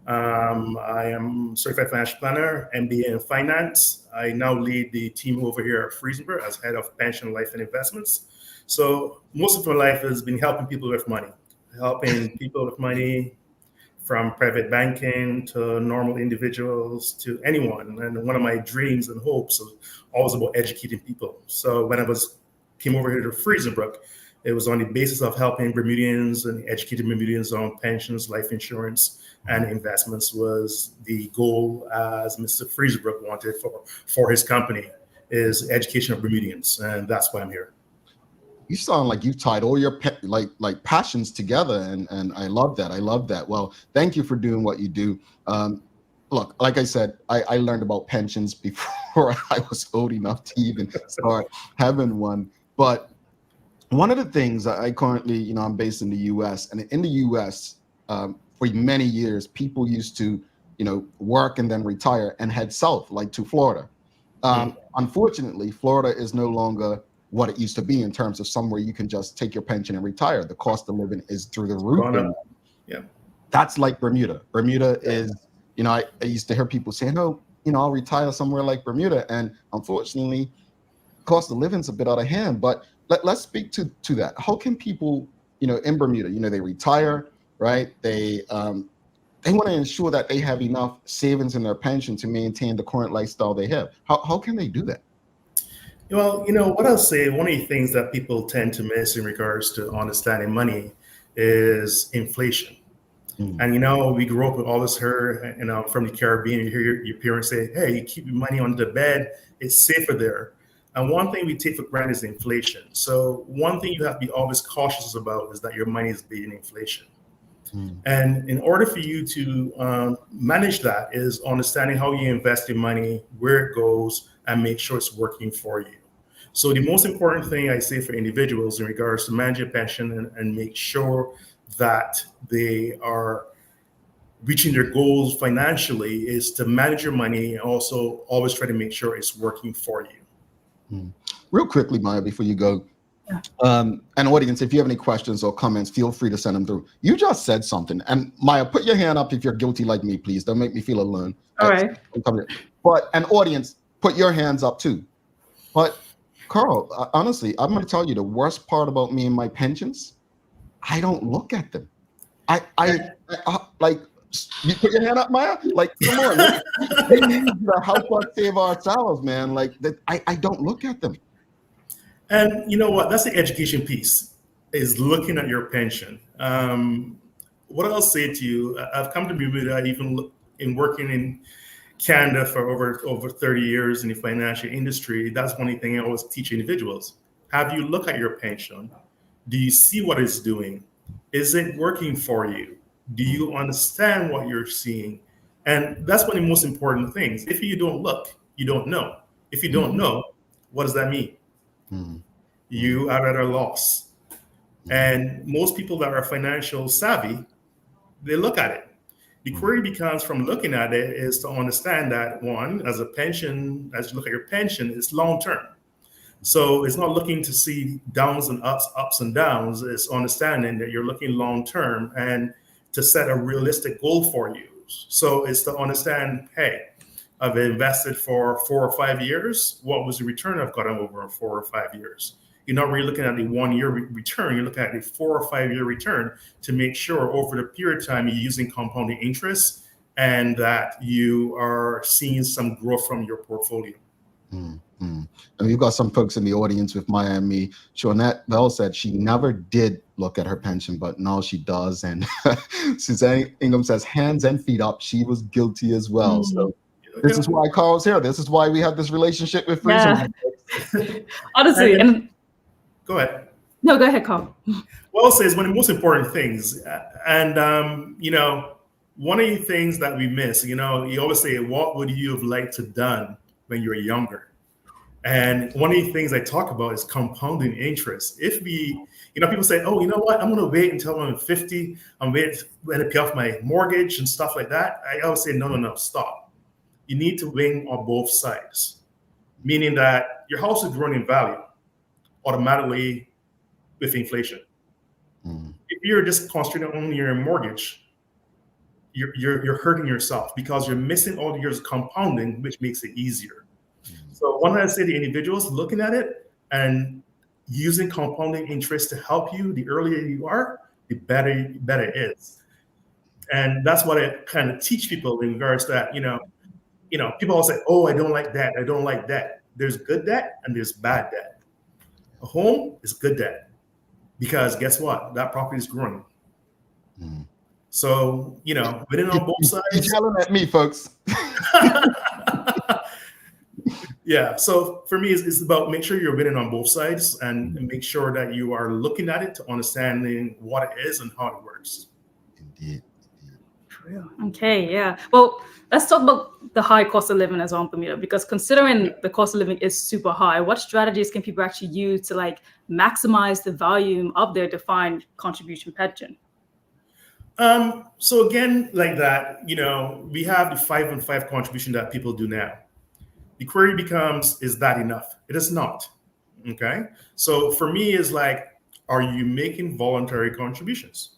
I am certified financial planner, MBA in finance. I now lead the team over here at Freisenbruch as head of pension, life, and investments. So most of my life has been helping people with money from private banking to normal individuals to anyone. And one of my dreams and hopes was always about educating people. So when I came over here to Freisenbruch, it was on the basis of helping Bermudians and educating Bermudians on pensions, life insurance, and investments was the goal as Mr. Freisenbruch wanted for his company, is education of Bermudians. And that's why I'm here. You sound like you've tied all your like passions together, and I love that. Well, thank you for doing what you do. Look, like I said, I learned about pensions before I was old enough to even start having one. But one of the things I currently, I'm based in the U.S. and in the U.S. For many years, people used to, work and then retire and head south, like to Florida. Unfortunately, Florida is no longer what it used to be in terms of somewhere you can just take your pension and retire. The cost of living is through the roof. Yeah, that's like Bermuda. Bermuda is, I used to hear people saying, "Oh, I'll retire somewhere like Bermuda," and unfortunately, cost of living is a bit out of hand. But let's speak to that. How can people, in Bermuda, they retire, right? They want to ensure that they have enough savings in their pension to maintain the current lifestyle they have. How can they do that? Well, what I'll say, one of the things that people tend to miss in regards to understanding money is inflation. And, we grew up with all this here, from the Caribbean. You hear your parents say, "Hey, you keep your money under the bed, it's safer there." And one thing we take for granted is inflation. So one thing you have to be always cautious about is that your money is beating inflation. And in order for you to manage that is understanding how you invest your money, where it goes, and make sure it's working for you. So the most important thing I say for individuals in regards to manage your pension and make sure that they are reaching their goals financially is to manage your money and also always try to make sure it's working for you. Real quickly, Maya, before you go, and audience, if you have any questions or comments, feel free to send them through. You just said something, and Maya, put your hand up if you're guilty like me, please. Don't make me feel alone. All right. But an audience, put your hands up too. But Karl, honestly, I'm going to tell you the worst part about me and my pensions. I don't look at them. I like. You put your hand up, Maya. Like, come on, we need to help us save ourselves, man. Like that, I don't look at them. And you know what? That's the education piece, is looking at your pension. What I'll say to you, I've come to Bermuda, even in working in Canada for over 30 years in the financial industry. That's one thing I always teach individuals. Have you look at your pension? Do you see what it's doing? Is it working for you? Do you understand what you're seeing? And that's one of the most important things. If you don't look, you don't know. If you don't know, what does that mean? You are at a loss. And most people that are financial savvy, they look at it. The query becomes from looking at it is to understand that, one, as a pension, as you look at your pension, it's long-term. So it's not looking to see downs and ups and downs. It's understanding that you're looking long-term and to set a realistic goal for you. So it's to understand, hey, I've invested for 4 or 5 years. What was the return I've gotten over 4 or 5 years? you're not really looking at the 1 year return. You're looking at a 4 or 5 year return to make sure over the period of time you're using compounding interest and that you are seeing some growth from your portfolio. And we've got some folks in the audience with Miami. Shawnette Bell said she never did look at her pension, but now she does. And Suzanne Ingham says, hands and feet up, she was guilty as well. So this is why Carl's here. This is why we have this relationship with Freisenbruch. Yeah. Honestly, and go ahead. No, go ahead, Carl. Well, I'll say is one of the most important things. And, you know, one of the things that we miss, you know, you always say, what would you have liked to done when you were younger? And one of the things I talk about is compounding interest. If we, you know, people say, oh, you know what, I'm going to wait until I'm 50. I'm waiting to pay off my mortgage and stuff like that. I always say, no, stop. You need to win on both sides, meaning that your house is growing in value automatically with inflation. If you're just concentrating on your mortgage, you're hurting yourself because you're missing all the years of compounding, which makes it easier. So one I say to individuals looking at it and using compounding interest to help you, the earlier you are, the better it is. And that's what I kind of teach people in regards to that, you know, people all say, oh, I don't like that. I don't like that. There's good debt and there's bad debt. A home is good debt because guess what? That property is growing. So, you know, winning on both sides. You're yelling at me, folks. Yeah. So for me, it's about make sure you're winning on both sides and make sure that you are looking at it to understanding what it is and how it works. Indeed. True. Okay. Yeah. Well, let's talk about the high cost of living as well in Bermuda, because considering the cost of living is super high, what strategies can people actually use to like maximize the volume of their defined contribution pension? So again, like that, you know, we have the 5 and 5 contribution that people do now. The query becomes, is that enough? It is not. Okay. So for me, is like, are you making voluntary contributions?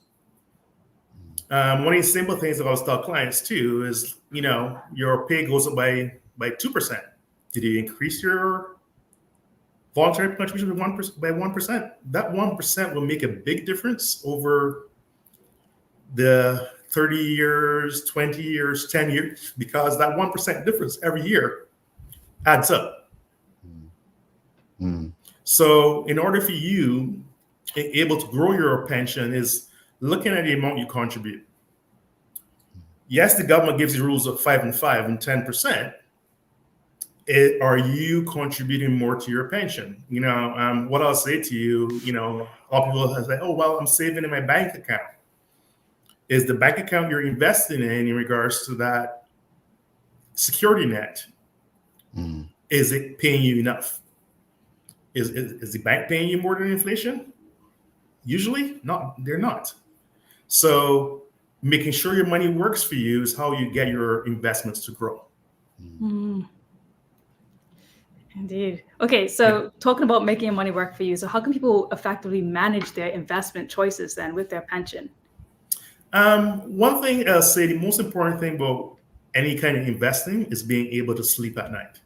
One of the simple things that I always tell clients too is, you know, your pay goes up by 2%. Did you increase your voluntary contribution by 1%? That 1% will make a big difference over the 30 years, 20 years, 10 years, because that 1% difference every year adds up. So in order for you able to grow your pension is looking at the amount you contribute. Yes, the government gives you rules of 5 and 5 and 10%. Are you contributing more to your pension? You know, what I'll say to you, you know, a lot of people have said, oh, well, I'm saving in my bank account. Is the bank account you're investing in regards to that security net, is it paying you enough? Is the bank paying you more than inflation? Usually, not. They're not. So making sure your money works for you is how you get your investments to grow. Indeed. Okay, so talking about making your money work for you, so how can people effectively manage their investment choices then with their pension? One thing I'll say, the most important thing about any kind of investing is being able to sleep at night.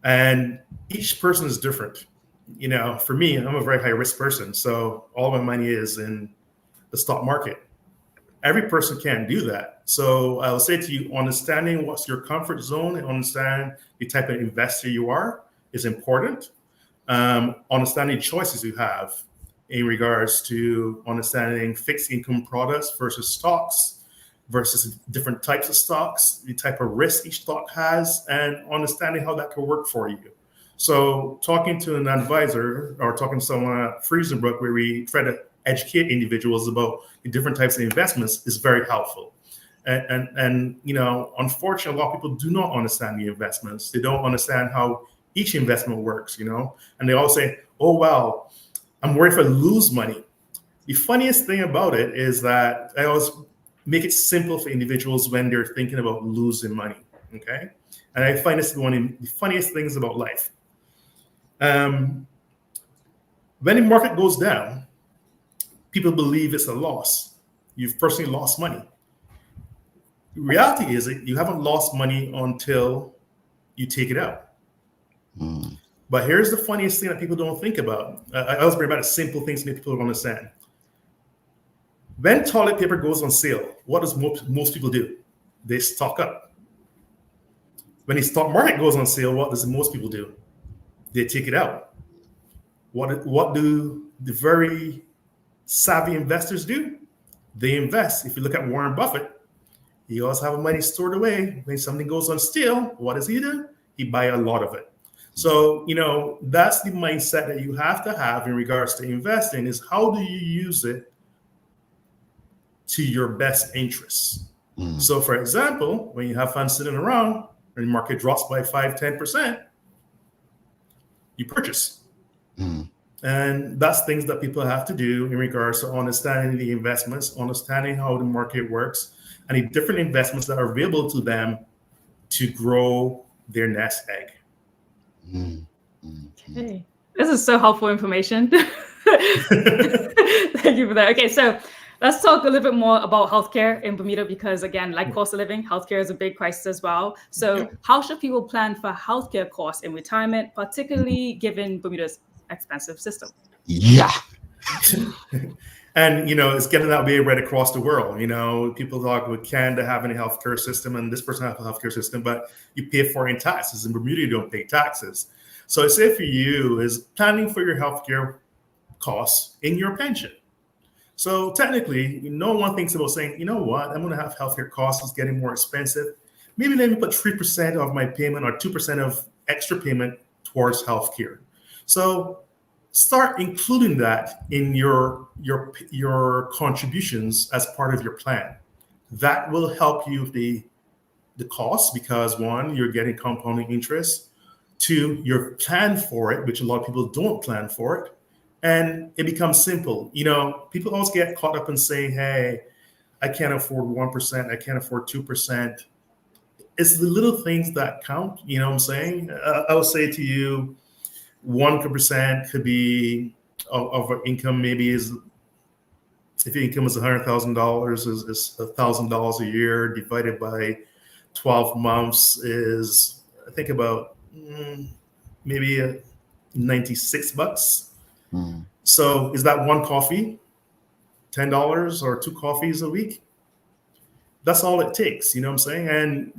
And each person is different. You know, for me, I'm a very high risk person. So all my money is in the stock market. Every person can't do that. So I'll say to you, understanding what's your comfort zone and understand the type of investor you are is important. Understanding choices you have in regards to understanding fixed income products versus stocks versus different types of stocks, the type of risk each stock has, and understanding how that can work for you. So talking to an advisor or talking to someone at Freisenbruch, where we try to educate individuals about the different types of investments, is very helpful. And you know, unfortunately, a lot of people do not understand the investments. They don't understand how each investment works, you know, and they all say, oh, well, I'm worried if I lose money. The funniest thing about it is that I always make it simple for individuals when they're thinking about losing money, okay? And I find this one of the funniest things about life. When the market goes down, people believe it's a loss. You've personally lost money. The reality is that you haven't lost money until you take it out. But here's the funniest thing that people don't think about. I always bring about the simple things that people don't understand. When toilet paper goes on sale, what does most people do? They stock up. When the stock market goes on sale, what does most people do? They take it out. What do the very savvy investors do? They invest. If you look at Warren Buffett, he also have money stored away. When something goes on sale, what does he do? He buy a lot of it. So, that's the mindset that you have to have in regards to investing, is how do you use it to your best interests? So, for example, when you have funds sitting around and the market drops by 5-10%, you purchase. And that's things that people have to do in regards to understanding the investments, understanding how the market works, and the different investments that are available to them to grow their nest egg. Okay. This is so helpful information. Thank you for that. Okay, so let's talk a little bit more about healthcare in Bermuda, because again, like cost of living, healthcare is a big crisis as well. So how should people plan for healthcare costs in retirement, particularly given Bermuda's expensive system? Yeah. And, it's getting that way right across the world. People talk about Canada having a healthcare system and this person have a healthcare system, but you pay foreign taxes. In Bermuda, you don't pay taxes. So I say for you is planning for your healthcare costs in your pension. So technically, no one thinks about saying, you know what, I'm going to have healthcare costs, it's getting more expensive. Maybe let me put 3% of my payment or 2% of extra payment towards healthcare. So start including that in your contributions as part of your plan. That will help you with the costs, because one, you're getting compounding interest. Two, you're planned for it, which a lot of people don't plan for it. And it becomes simple. People always get caught up in saying, hey, I can't afford 1%, I can't afford 2%. It's the little things that count, you know what I'm saying? I would say to you, 1% could be of income, maybe is, if your income is $100,000, is $1,000 a year divided by 12 months is, I think, about maybe $96. So is that one coffee, $10, or 2 coffees a week? That's all it takes, you know what I'm saying? And,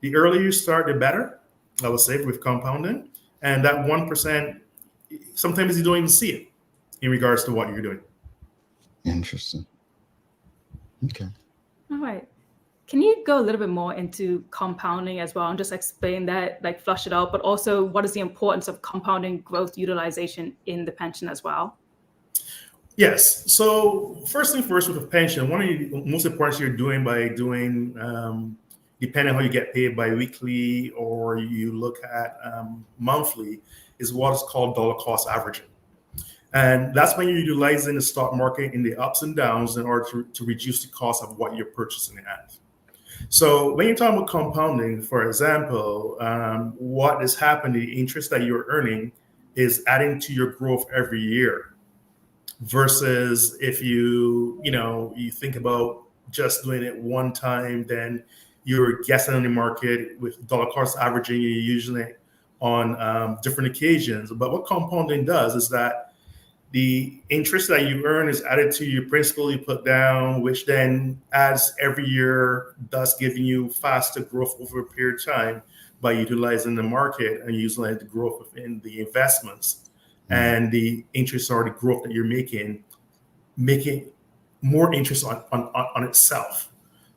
the earlier you start, the better, I would say, with compounding. And that 1%, sometimes you don't even see it in regards to what you're doing. Interesting. Okay. All right. Can you go a little bit more into compounding as well and just explain that, like flush it out, but also what is the importance of compounding growth utilization in the pension as well? Yes. So first thing first, with a pension, one of the most important things you're doing by doing, depending on how you get paid bi-weekly or you look at monthly, is what is called dollar cost averaging. And that's when you're utilizing the stock market in the ups and downs in order to reduce the cost of what you're purchasing it at. So when you're talking about compounding, for example, what is happening, the interest that you're earning is adding to your growth every year. Versus if you think about just doing it one time, then you're guessing on the market with dollar cost averaging, you're using it on different occasions. But what compounding does is that the interest that you earn is added to your principal you put down, which then adds every year, thus giving you faster growth over a period of time by utilizing the market and utilizing the growth within the investments. And the interest or the growth that you're making more interest on itself.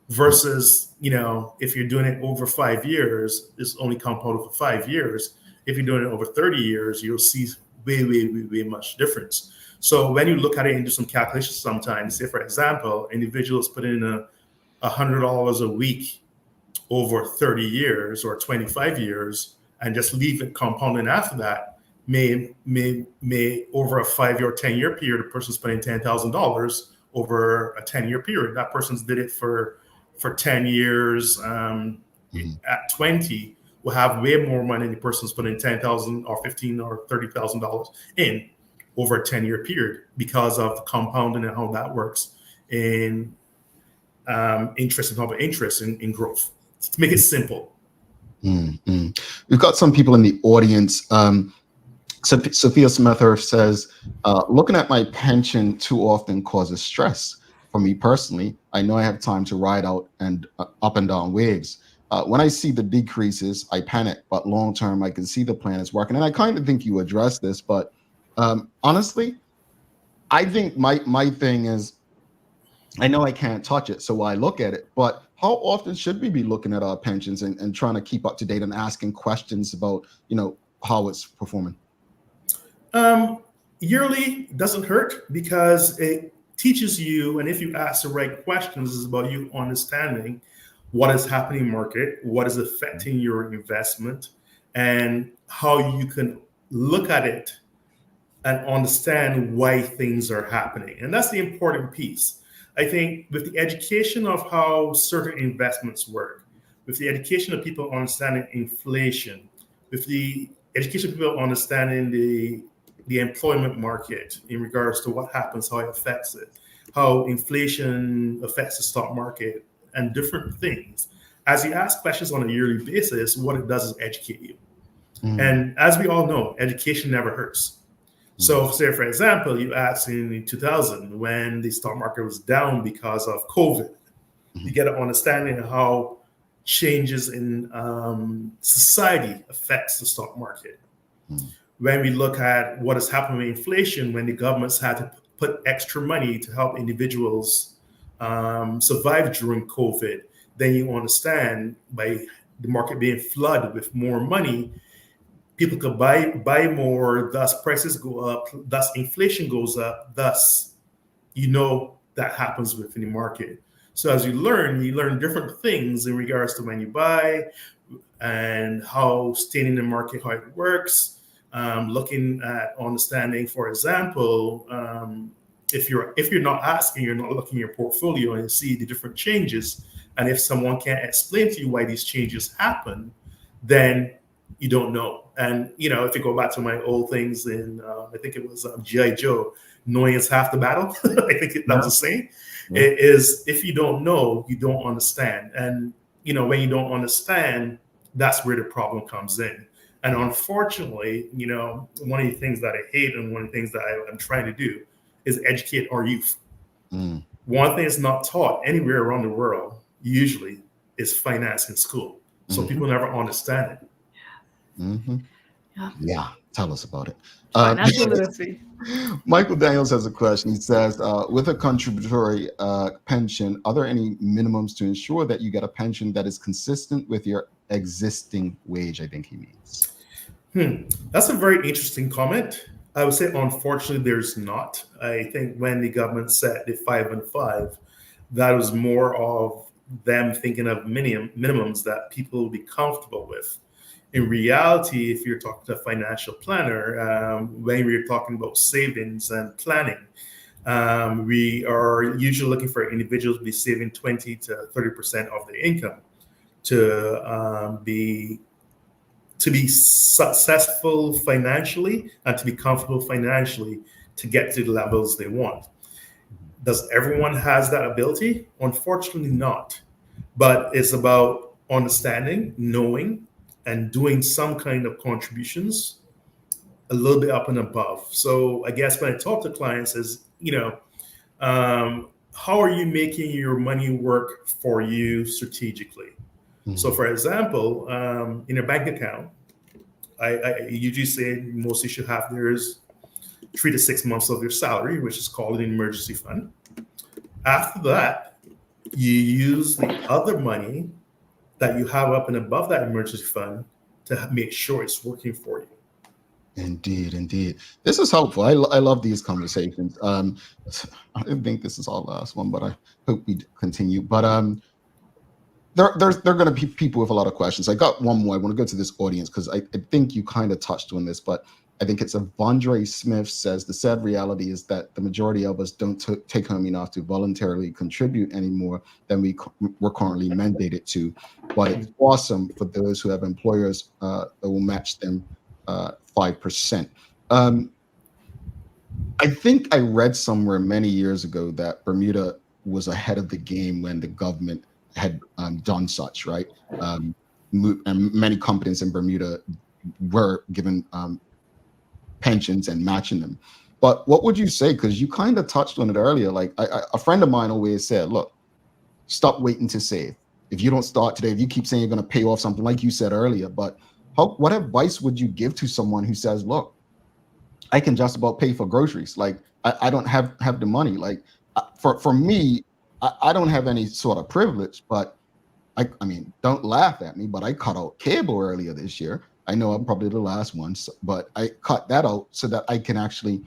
Versus, if you're doing it over 5 years, it's only compounded for 5 years. If you're doing it over 30 years, you'll see way much difference. So when you look at it and do some calculations sometimes, say, for example, individuals put in $100 a week over 30 years or 25 years and just leave it compounding after that, may over a 5-year or 10-year period, a person's spending $10,000 over a 10-year period. That person's did it for 10 years at 20, will have way more money than the person's putting $10,000 or $15,000 or $30,000 in over a 10-year period because of the compounding and how that works in interest and compound interest in growth. To make it simple. We've got some people in the audience. Sophia Smether says, looking at my pension too often causes stress. For me personally, I know I have time to ride out and up and down waves. When I see the decreases, I panic, but long term, I can see the plan is working. And I kind of think you addressed this, but honestly, I think my thing is, I know I can't touch it, so I look at it, but how often should we be looking at our pensions and trying to keep up to date and asking questions about, how it's performing? Yearly doesn't hurt because it teaches you, and if you ask the right questions, it's about you understanding what is happening in market, what is affecting your investment, and how you can look at it and understand why things are happening. And that's the important piece. I think with the education of how certain investments work, with the education of people understanding inflation, with the education of people understanding the employment market in regards to what happens, how it affects it, how inflation affects the stock market, and different things. As you ask questions on a yearly basis, what it does is educate you. And as we all know, education never hurts. So say, for example, you asked in 2000 when the stock market was down because of COVID, you get an understanding of how changes in society affects the stock market. When we look at what has happened with inflation, when the governments had to put extra money to help individuals survive during COVID, then you understand by the market being flooded with more money, people could buy more, thus prices go up, thus inflation goes up, thus that happens within the market. So as you learn different things in regards to when you buy and how staying in the market, how it works, looking at understanding, for example, if you're not asking, you're not looking at your portfolio and see the different changes, and if someone can't explain to you why these changes happen, then you don't know. And if you go back to my old things in I think it was G.I. Joe, knowing is half the battle. I think that was the saying. It is, if you don't know, you don't understand. And when you don't understand, that's where the problem comes in. And unfortunately, one of the things that I hate and one of the things that I'm trying to do is educate our youth. One thing that's not taught anywhere around the world usually is finance in school. So people never understand it. Yeah, tell us about it. Financial literacy. Michael Daniels has a question. He says, with a contributory pension, are there any minimums to ensure that you get a pension that is consistent with your existing wage? I think he means. That's a very interesting comment. I would say, unfortunately, there's not. I think when the government set the 5 and 5, that was more of them thinking of minimums that people will be comfortable with. In reality, if you're talking to a financial planner, when we're talking about savings and planning, we are usually looking for individuals to be saving 20 to 30% of their income to be successful financially and to be comfortable financially to get to the levels they want. Does everyone has that ability? Unfortunately not. But it's about understanding, knowing, and doing some kind of contributions a little bit up and above. So I guess when I talk to clients is, how are you making your money work for you strategically? So for example, in a bank account, I usually say most you should have theirs 3 to 6 months of your salary, which is called an emergency fund. After that, you use the other money that you have up and above that emergency fund to make sure it's working for you. Indeed. This is helpful. I love these conversations. I didn't think this is our last one, but I hope we continue. But there are going to be people with a lot of questions. I got one more. I want to go to this audience because I think you kind of touched on this, but I think it's Avondre Smith says the sad reality is that the majority of us don't take home enough to voluntarily contribute any more than we're currently mandated to. But it's awesome for those who have employers that will match them 5%. I think I read somewhere many years ago that Bermuda was ahead of the game when the government had done such, right? And many companies in Bermuda were given pensions and matching them. But what would you say? Because you kind of touched on it earlier. Like a friend of mine always said, look, stop waiting to save. If you don't start today, if you keep saying you're going to pay off something like you said earlier, but what advice would you give to someone who says, look, I can just about pay for groceries. Like I don't have the money. Like for me, I don't have any sort of privilege, but I mean, don't laugh at me, but I cut out cable earlier this year. I know I'm probably the last one, but I cut that out so that I can actually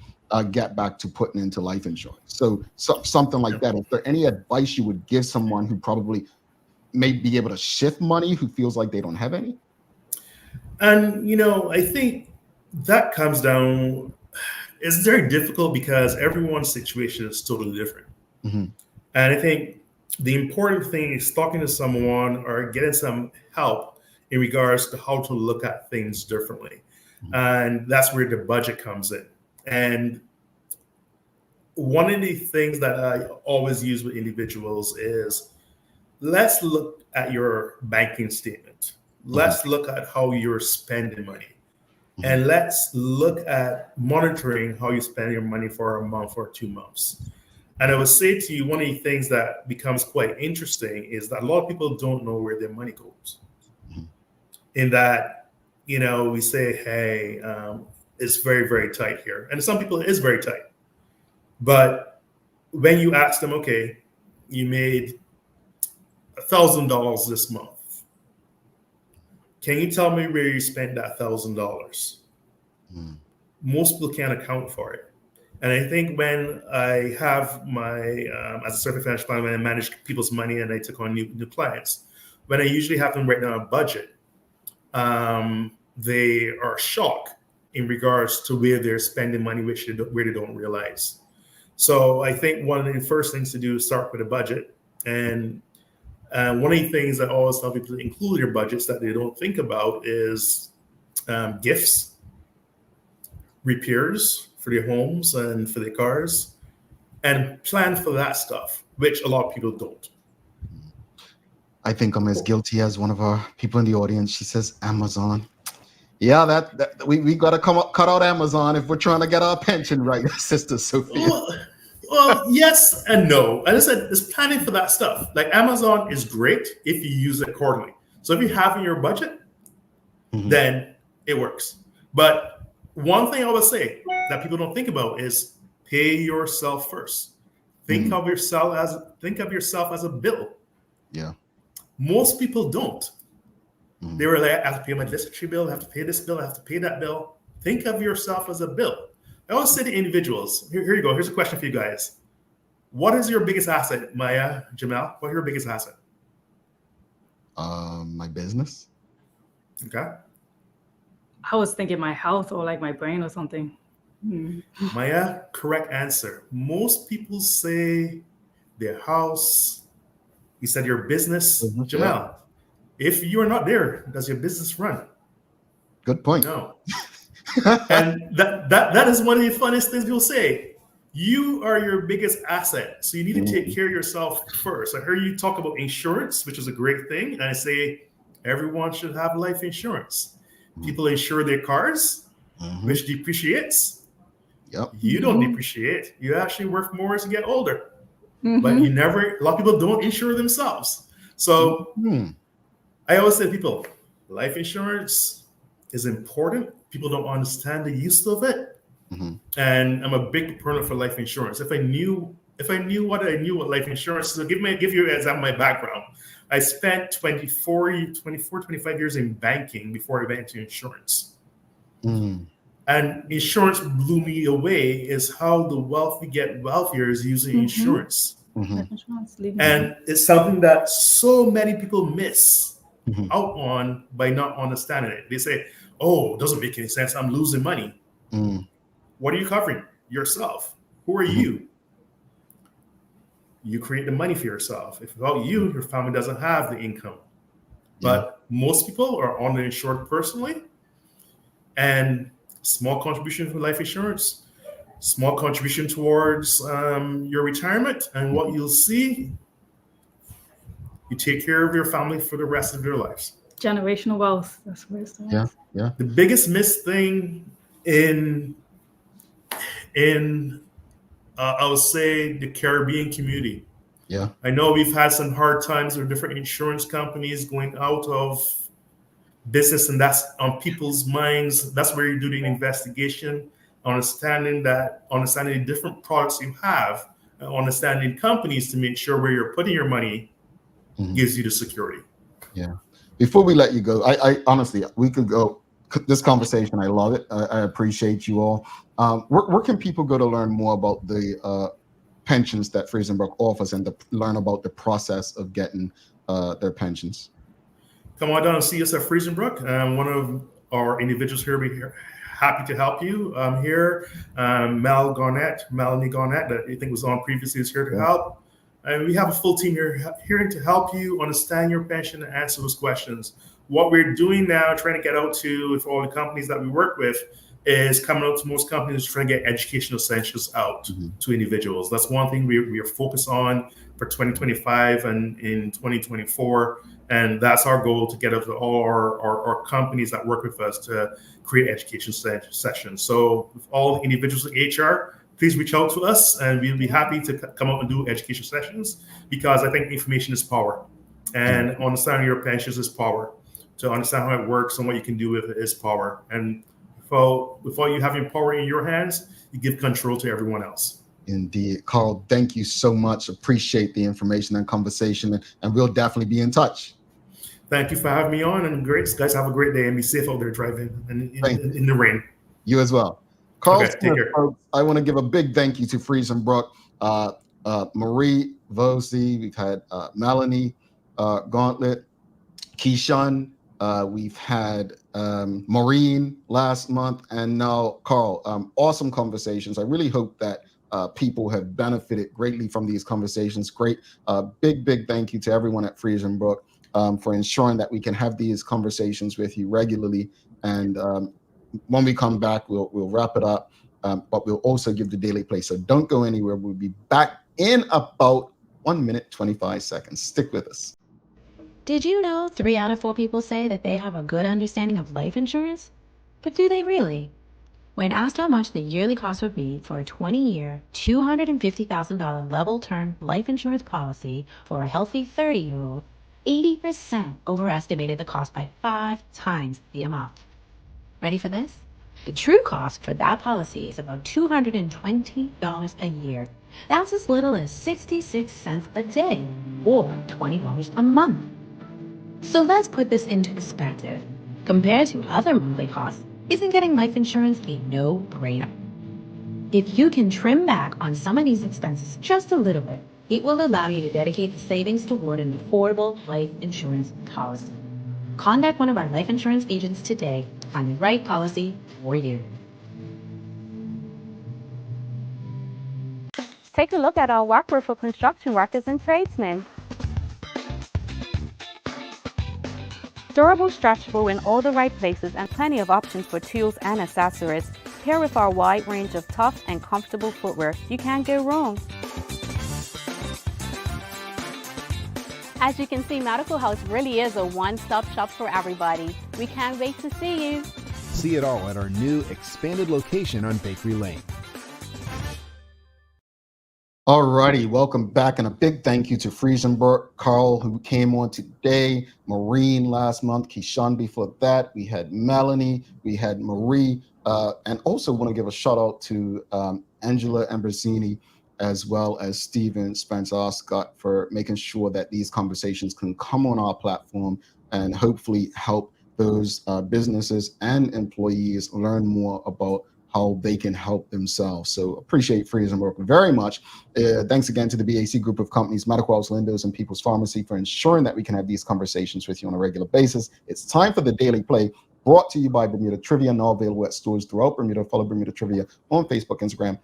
get back to putting into life insurance. So something like that. Is there any advice you would give someone who probably may be able to shift money, who feels like they don't have any? And, I think that comes down, it's very difficult because everyone's situation is totally different. Mm-hmm. And I think the important thing is talking to someone or getting some help in regards to how to look at things differently. Mm-hmm. And that's where the budget comes in. And one of the things that I always use with individuals is, let's look at your banking statement. Let's look at how you're spending money. And let's look at monitoring how you spend your money for a month or 2 months. And I would say to you, one of the things that becomes quite interesting is that a lot of people don't know where their money goes. In that, we say, hey, it's very, very tight here. And some people, it is very tight. But when you ask them, okay, you made $1,000 this month. Can you tell me where you spent that $1,000? Most people can't account for it. And I think when I have my, as a certified financial planner, when I manage people's money and I took on new clients, when I usually have them write down a budget, they are shocked in regards to where they're spending money, where they don't realize. So I think one of the first things to do is start with a budget. And one of the things I always tell people to include in their budgets that they don't think about is gifts, repairs for their homes and for their cars, and plan for that stuff, which a lot of people don't. I think I'm as guilty as one of our people in the audience. She says Amazon. Yeah, that we got to cut out Amazon if we're trying to get our pension right, Sister Sophia. Well, yes and no. As I said, it's planning for that stuff. Like Amazon is great if you use it accordingly. So if you have in your budget, then it works. But one thing I would say that people don't think about is pay yourself first. Think of yourself as a bill. Yeah. Most people don't. They were like, I have to pay my district bill, I have to pay this bill, I have to pay that bill. Think of yourself as a bill. I always say to individuals, here you go. Here's a question for you guys. What is your biggest asset, Maya, Jamal? What is your biggest asset? My business. Okay. I was thinking my health or like my brain or something. Maya, correct answer. Most people say their house. You said your business. Jamal, if you are not there, does your business run? Good point. No. And that is one of the funniest things people say. You are your biggest asset. So you need to take care of yourself first. I heard you talk about insurance, which is a great thing. And I say everyone should have life insurance. People insure their cars, which depreciates. You don't depreciate. You actually work more as you get older. But a lot of people don't insure themselves. So I always say to people, life insurance is important. People don't understand the use of it. And I'm a big proponent for life insurance. If I knew what life insurance is, so give you an example of my background. I spent 25 years in banking before I went into insurance. And insurance blew me away is how the wealthy get wealthier is using insurance. And it's something that so many people miss out on by not understanding it. They say, oh, it doesn't make any sense. I'm losing money. What are you covering? Yourself. Who are you? You create the money for yourself. If without you, your family doesn't have the income. But most people are uninsured personally. And small contribution for life insurance, small contribution towards your retirement. And what you'll see, you take care of your family for the rest of your lives. Generational wealth. That's where it starts. Yeah. The biggest missed thing in in, I would say, the Caribbean community. Yeah. I know we've had some hard times with different insurance companies going out of business, and that's on people's minds. That's where you do the investigation, understanding the different products you have, understanding companies to make sure where you're putting your money gives you the security. Yeah. Before we let you go, I honestly, we could go this conversation. I love it. I appreciate you all. Where can people go to learn more about the pensions that Freisenbruch offers and to learn about the process of getting their pensions? Come on down and see us at Freisenbruch. One of our individuals here will be happy to help you. I'm here. Melanie Garnett, that I think was on previously, is here to help. And we have a full team here to help you understand your pension and answer those questions. What we're doing now, trying to get out to for all the companies that we work with, is coming out to most companies trying to get educational essentials out to individuals. That's one thing we are focused on for 2025 and in 2024. And that's our goal, to get out to all our companies that work with us to create education sessions. So with all individuals in HR, please reach out to us and we'll be happy to come out and do education sessions, because I think information is power, and understanding your pensions is power. To understand how it works and what you can do with it is power. And without you having power in your hands, you give control to everyone else. Indeed. Karl, thank you so much. Appreciate the information and conversation, and we'll definitely be in touch. Thank you for having me on, and great guys, have a great day and be safe out there driving in the rain. You as well. Karl Okay, Smith, folks, I want to give a big thank you to Freisenbruch, Marie Vosi, we've had Melanie Gauntlet, Keyshawn, we've had Maureen last month, and now Karl. Awesome conversations. I really hope that people have benefited greatly from these conversations. Great. Big thank you to everyone at Freisenbruch for ensuring that we can have these conversations with you regularly. And when we come back, we'll wrap it up, but we'll also give the daily play. So don't go anywhere. We'll be back in about 1 minute, 25 seconds. Stick with us. Did you know 3 out of 4 people say that they have a good understanding of life insurance? But do they really? When asked how much the yearly cost would be for a 20-year, $250,000 level term life insurance policy for a healthy 30-year-old, 80% overestimated the cost by 5 times the amount. Ready for this? The true cost for that policy is about $220 a year. That's as little as 66 cents a day, or $20 a month. So let's put this into perspective. Compared to other monthly costs, isn't getting life insurance a no-brainer? If you can trim back on some of these expenses just a little bit, it will allow you to dedicate the savings toward an affordable life insurance policy. Contact one of our life insurance agents today to find the right policy for you. Take a look at our workwear for construction workers and tradesmen. Durable, stretchable in all the right places, and plenty of options for tools and accessories. Paired with our wide range of tough and comfortable footwear, you can't go wrong. As you can see, Medical House really is a one-stop shop for everybody. We can't wait to see you. See it all at our new expanded location on Bakery Lane. Alrighty, welcome back, and a big thank you to Freisenbruch, Karl, who came on today, Maureen last month, Keyshawn before that, we had Melanie, we had Marie, and also want to give a shout out to Angela Ambrosini, as well as Stephen Spencer Scott, for making sure that these conversations can come on our platform and hopefully help those businesses and employees learn more about how they can help themselves. So appreciate Freisenbruch very much. Thanks again to the BAC group of companies, Medical House, Lindos, and People's Pharmacy for ensuring that we can have these conversations with you on a regular basis. It's time for the Daily Play, brought to you by Bermuda Trivia, now available at stores throughout Bermuda. Follow Bermuda Trivia on Facebook, Instagram,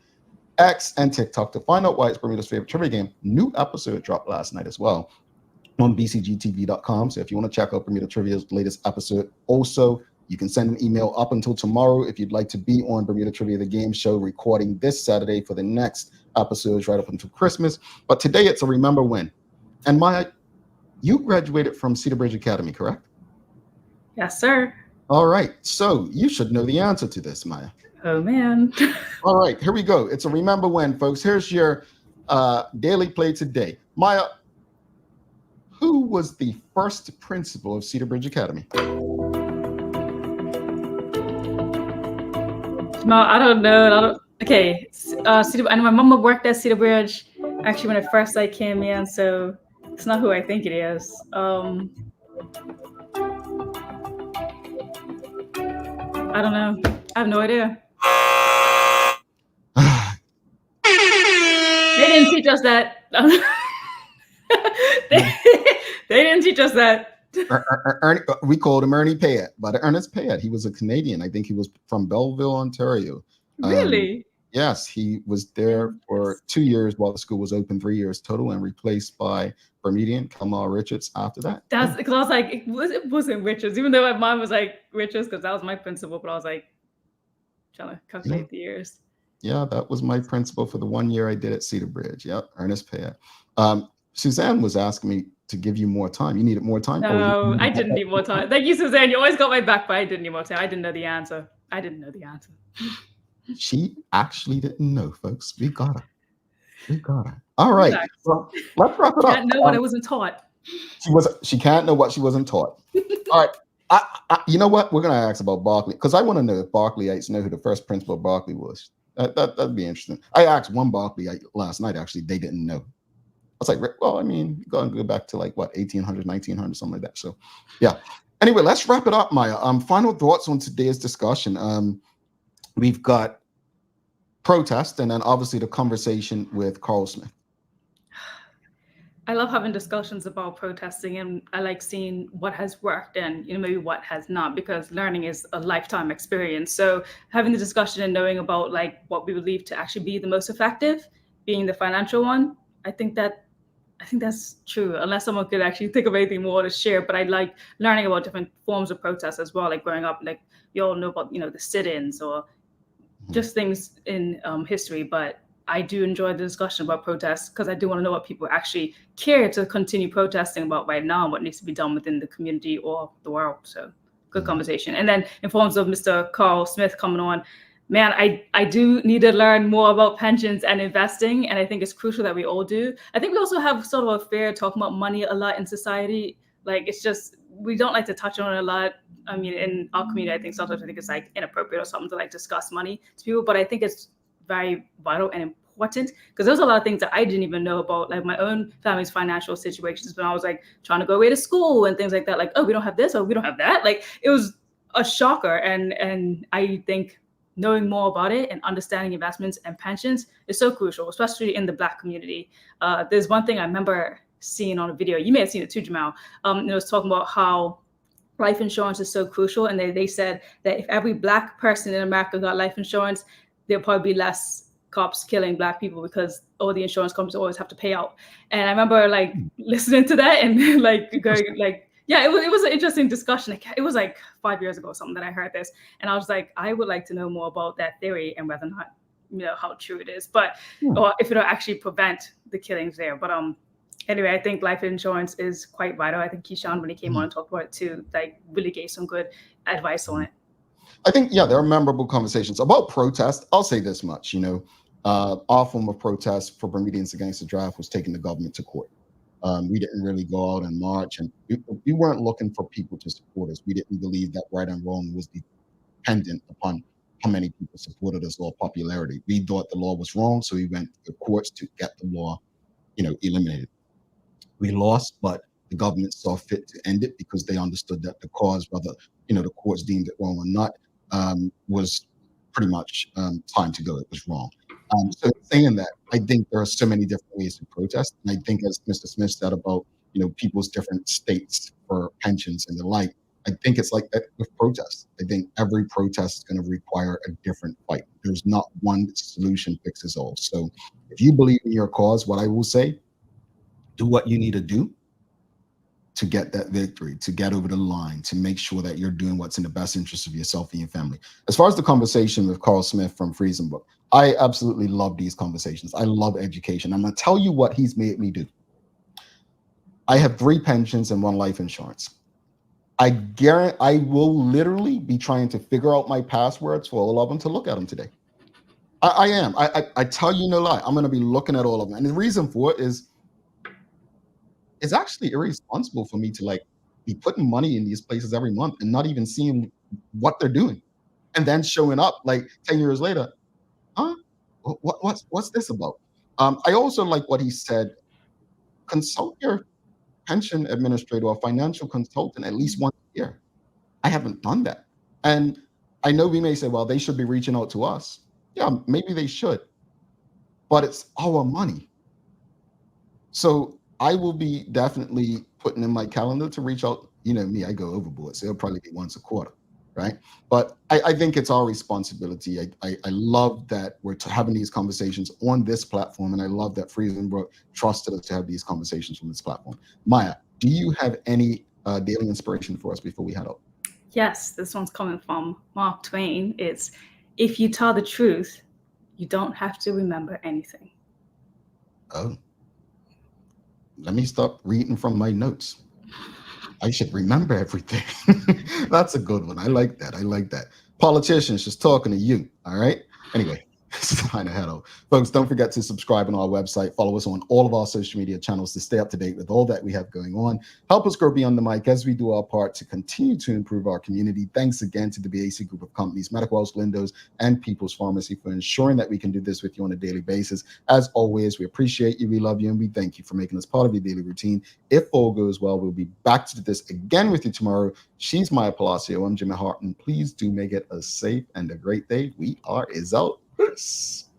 X, and TikTok to find out why it's Bermuda's favorite trivia game. New episode dropped last night as well on bcgtv.com. So if you want to check out Bermuda Trivia's latest episode, also, you can send an email up until tomorrow if you'd like to be on Bermuda Trivia, the game show, recording this Saturday for the next episodes right up until Christmas. But today it's a Remember When. And Maya, you graduated from Cedar Bridge Academy, correct? Yes, sir. All right. So you should know the answer to this, Maya. Oh man. All right, here we go. It's a remember when, folks. Here's your daily play today. Maya, who was the first principal of Cedar Bridge Academy? No, I don't know. Okay, and my mama worked at Cedar Bridge actually when I first came in, so it's not who I think it is. I don't know. I have no idea. They didn't teach us that. they didn't teach us that. We called him Ernie Payette, but Ernest Payette. He was a Canadian. I think he was from Belleville, Ontario. Really? Yes, he was there for 2 years while the school was open, 3 years total, and replaced by Bermudian Kalmar Richards after that. That's because I was like, it wasn't Richards, even though my mom was like Richards because that was my principal, but I was like trying to calculate the years. Yeah, that was my principal for the 1 year I did at Cedar Bridge. Yep, Ernest Payette. Suzanne was asking me to give you more time. You needed more time? No, I didn't need more time. Thank you, Suzanne. You always got my back, but I didn't need more time. I didn't know the answer. She actually didn't know, folks. We got her. All right. Well, let's wrap it up. Can't know what I wasn't taught. She can't know what she wasn't taught. All right. You know what? We're gonna ask about Barclay because I want to know if Barclayites know who the first principal of Barclay was. That'd be interesting. I asked one Barclayite last night. Actually, they didn't know. I was like, well, I mean, you gotta go back to like what 1800, 1900, something like that. So, yeah. Anyway, let's wrap it up, Maya. Final thoughts on today's discussion. We've got protest and then obviously the conversation with Karl Smith. I love having discussions about protesting, and I like seeing what has worked and maybe what has not, because learning is a lifetime experience. So having the discussion and knowing about like what we believe to actually be the most effective, being the financial one, I think that's true, unless someone could actually think of anything more to share. But I like learning about different forms of protest as well. Like growing up, like you all know about the sit-ins or just things in history. But I do enjoy the discussion about protests because I do want to know what people actually care to continue protesting about right now and what needs to be done within the community or the world. So good conversation. And then in forms of Mr. Karl Smith coming on, man, I do need to learn more about pensions and investing. And I think it's crucial that we all do. I think we also have sort of a fear talking about money a lot in society. Like, it's just, we don't like to touch on it a lot. I mean, in our community, I think sometimes it's like inappropriate or something to like discuss money to people, but I think it's very vital and important because there's a lot of things that I didn't even know about, like my own family's financial situations when I was like trying to go away to school and things like that. Like, oh, we don't have this, or we don't have that. Like, it was a shocker. And I think knowing more about it and understanding investments and pensions is so crucial, especially in the Black community. There's one thing I remember seeing on a video. You may have seen it too, Jamal. It was talking about how life insurance is so crucial. And they said that if every Black person in America got life insurance, there'll probably be less cops killing Black people because all the insurance companies always have to pay out. And I remember like listening to that and like going like, yeah, it was an interesting discussion. It was like 5 years ago or something that I heard this. And I was like, I would like to know more about that theory and whether or not, how true it is, but or if it'll actually prevent the killings there. But anyway, I think life insurance is quite vital. I think Keyshawn, when he came on and talked about it too, like really gave some good advice on it. I think, yeah, there are memorable conversations about protest. I'll say this much, our form of protest for Bermudians against the draft was taking the government to court. We didn't really go out and march, and we weren't looking for people to support us. We didn't believe that right and wrong was dependent upon how many people supported us or popularity. We thought the law was wrong, so we went to the courts to get the law, eliminated. We lost, but the government saw fit to end it because they understood that the cause, whether the courts deemed it wrong or not, was pretty much time to go. It was wrong. So saying that, I think there are so many different ways to protest. And I think, as Mr. Smith said about, people's different states for pensions and the like, I think it's like that with protests. I think every protest is going to require a different fight. There's not one solution fixes all. So if you believe in your cause, what I will say, do what you need to do to get that victory, to get over the line, to make sure that you're doing what's in the best interest of yourself and your family. As far as the conversation with Karl Smith from Freisenbruch, I absolutely love these conversations. I love education. I'm going to tell you what he's made me do. I have 3 pensions and 1 life insurance. I guarantee I will literally be trying to figure out my passwords for all of them to look at them today. I am. I tell you no lie. I'm going to be looking at all of them. And the reason for it is it's actually irresponsible for me to like be putting money in these places every month and not even seeing what they're doing. And then showing up like 10 years later, huh? What's this about? I also like what he said. Consult your pension administrator or financial consultant at least once a year. I haven't done that. And I know we may say, well, they should be reaching out to us. Yeah, maybe they should. But it's our money. So I will be definitely putting in my calendar to reach out. You know me, I go overboard. So it'll probably be once a quarter, right? But I think it's our responsibility. I love that we're having these conversations on this platform. And I love that Freisenbruch trusted us to have these conversations on this platform. Maya, do you have any daily inspiration for us before we head out? Yes, this one's coming from Mark Twain. It's, if you tell the truth, you don't have to remember anything. Oh, let me stop reading from my notes. I should remember everything. That's a good one. I like that. I like that. Politicians, just talking to you. All right. Anyway, it's time to head out. Folks, don't forget to subscribe on our website. Follow us on all of our social media channels to stay up to date with all that we have going on. Help us grow beyond the mic as we do our part to continue to improve our community. Thanks again to the BAC Group of Companies, Medical House, Lindos, and People's Pharmacy for ensuring that we can do this with you on a daily basis. As always, we appreciate you, we love you, and we thank you for making us part of your daily routine. If all goes well, we'll be back to this again with you tomorrow. She's Maya Palacio. I'm Jimmy Harton. Please do make it a safe and a great day. We are out. Peace.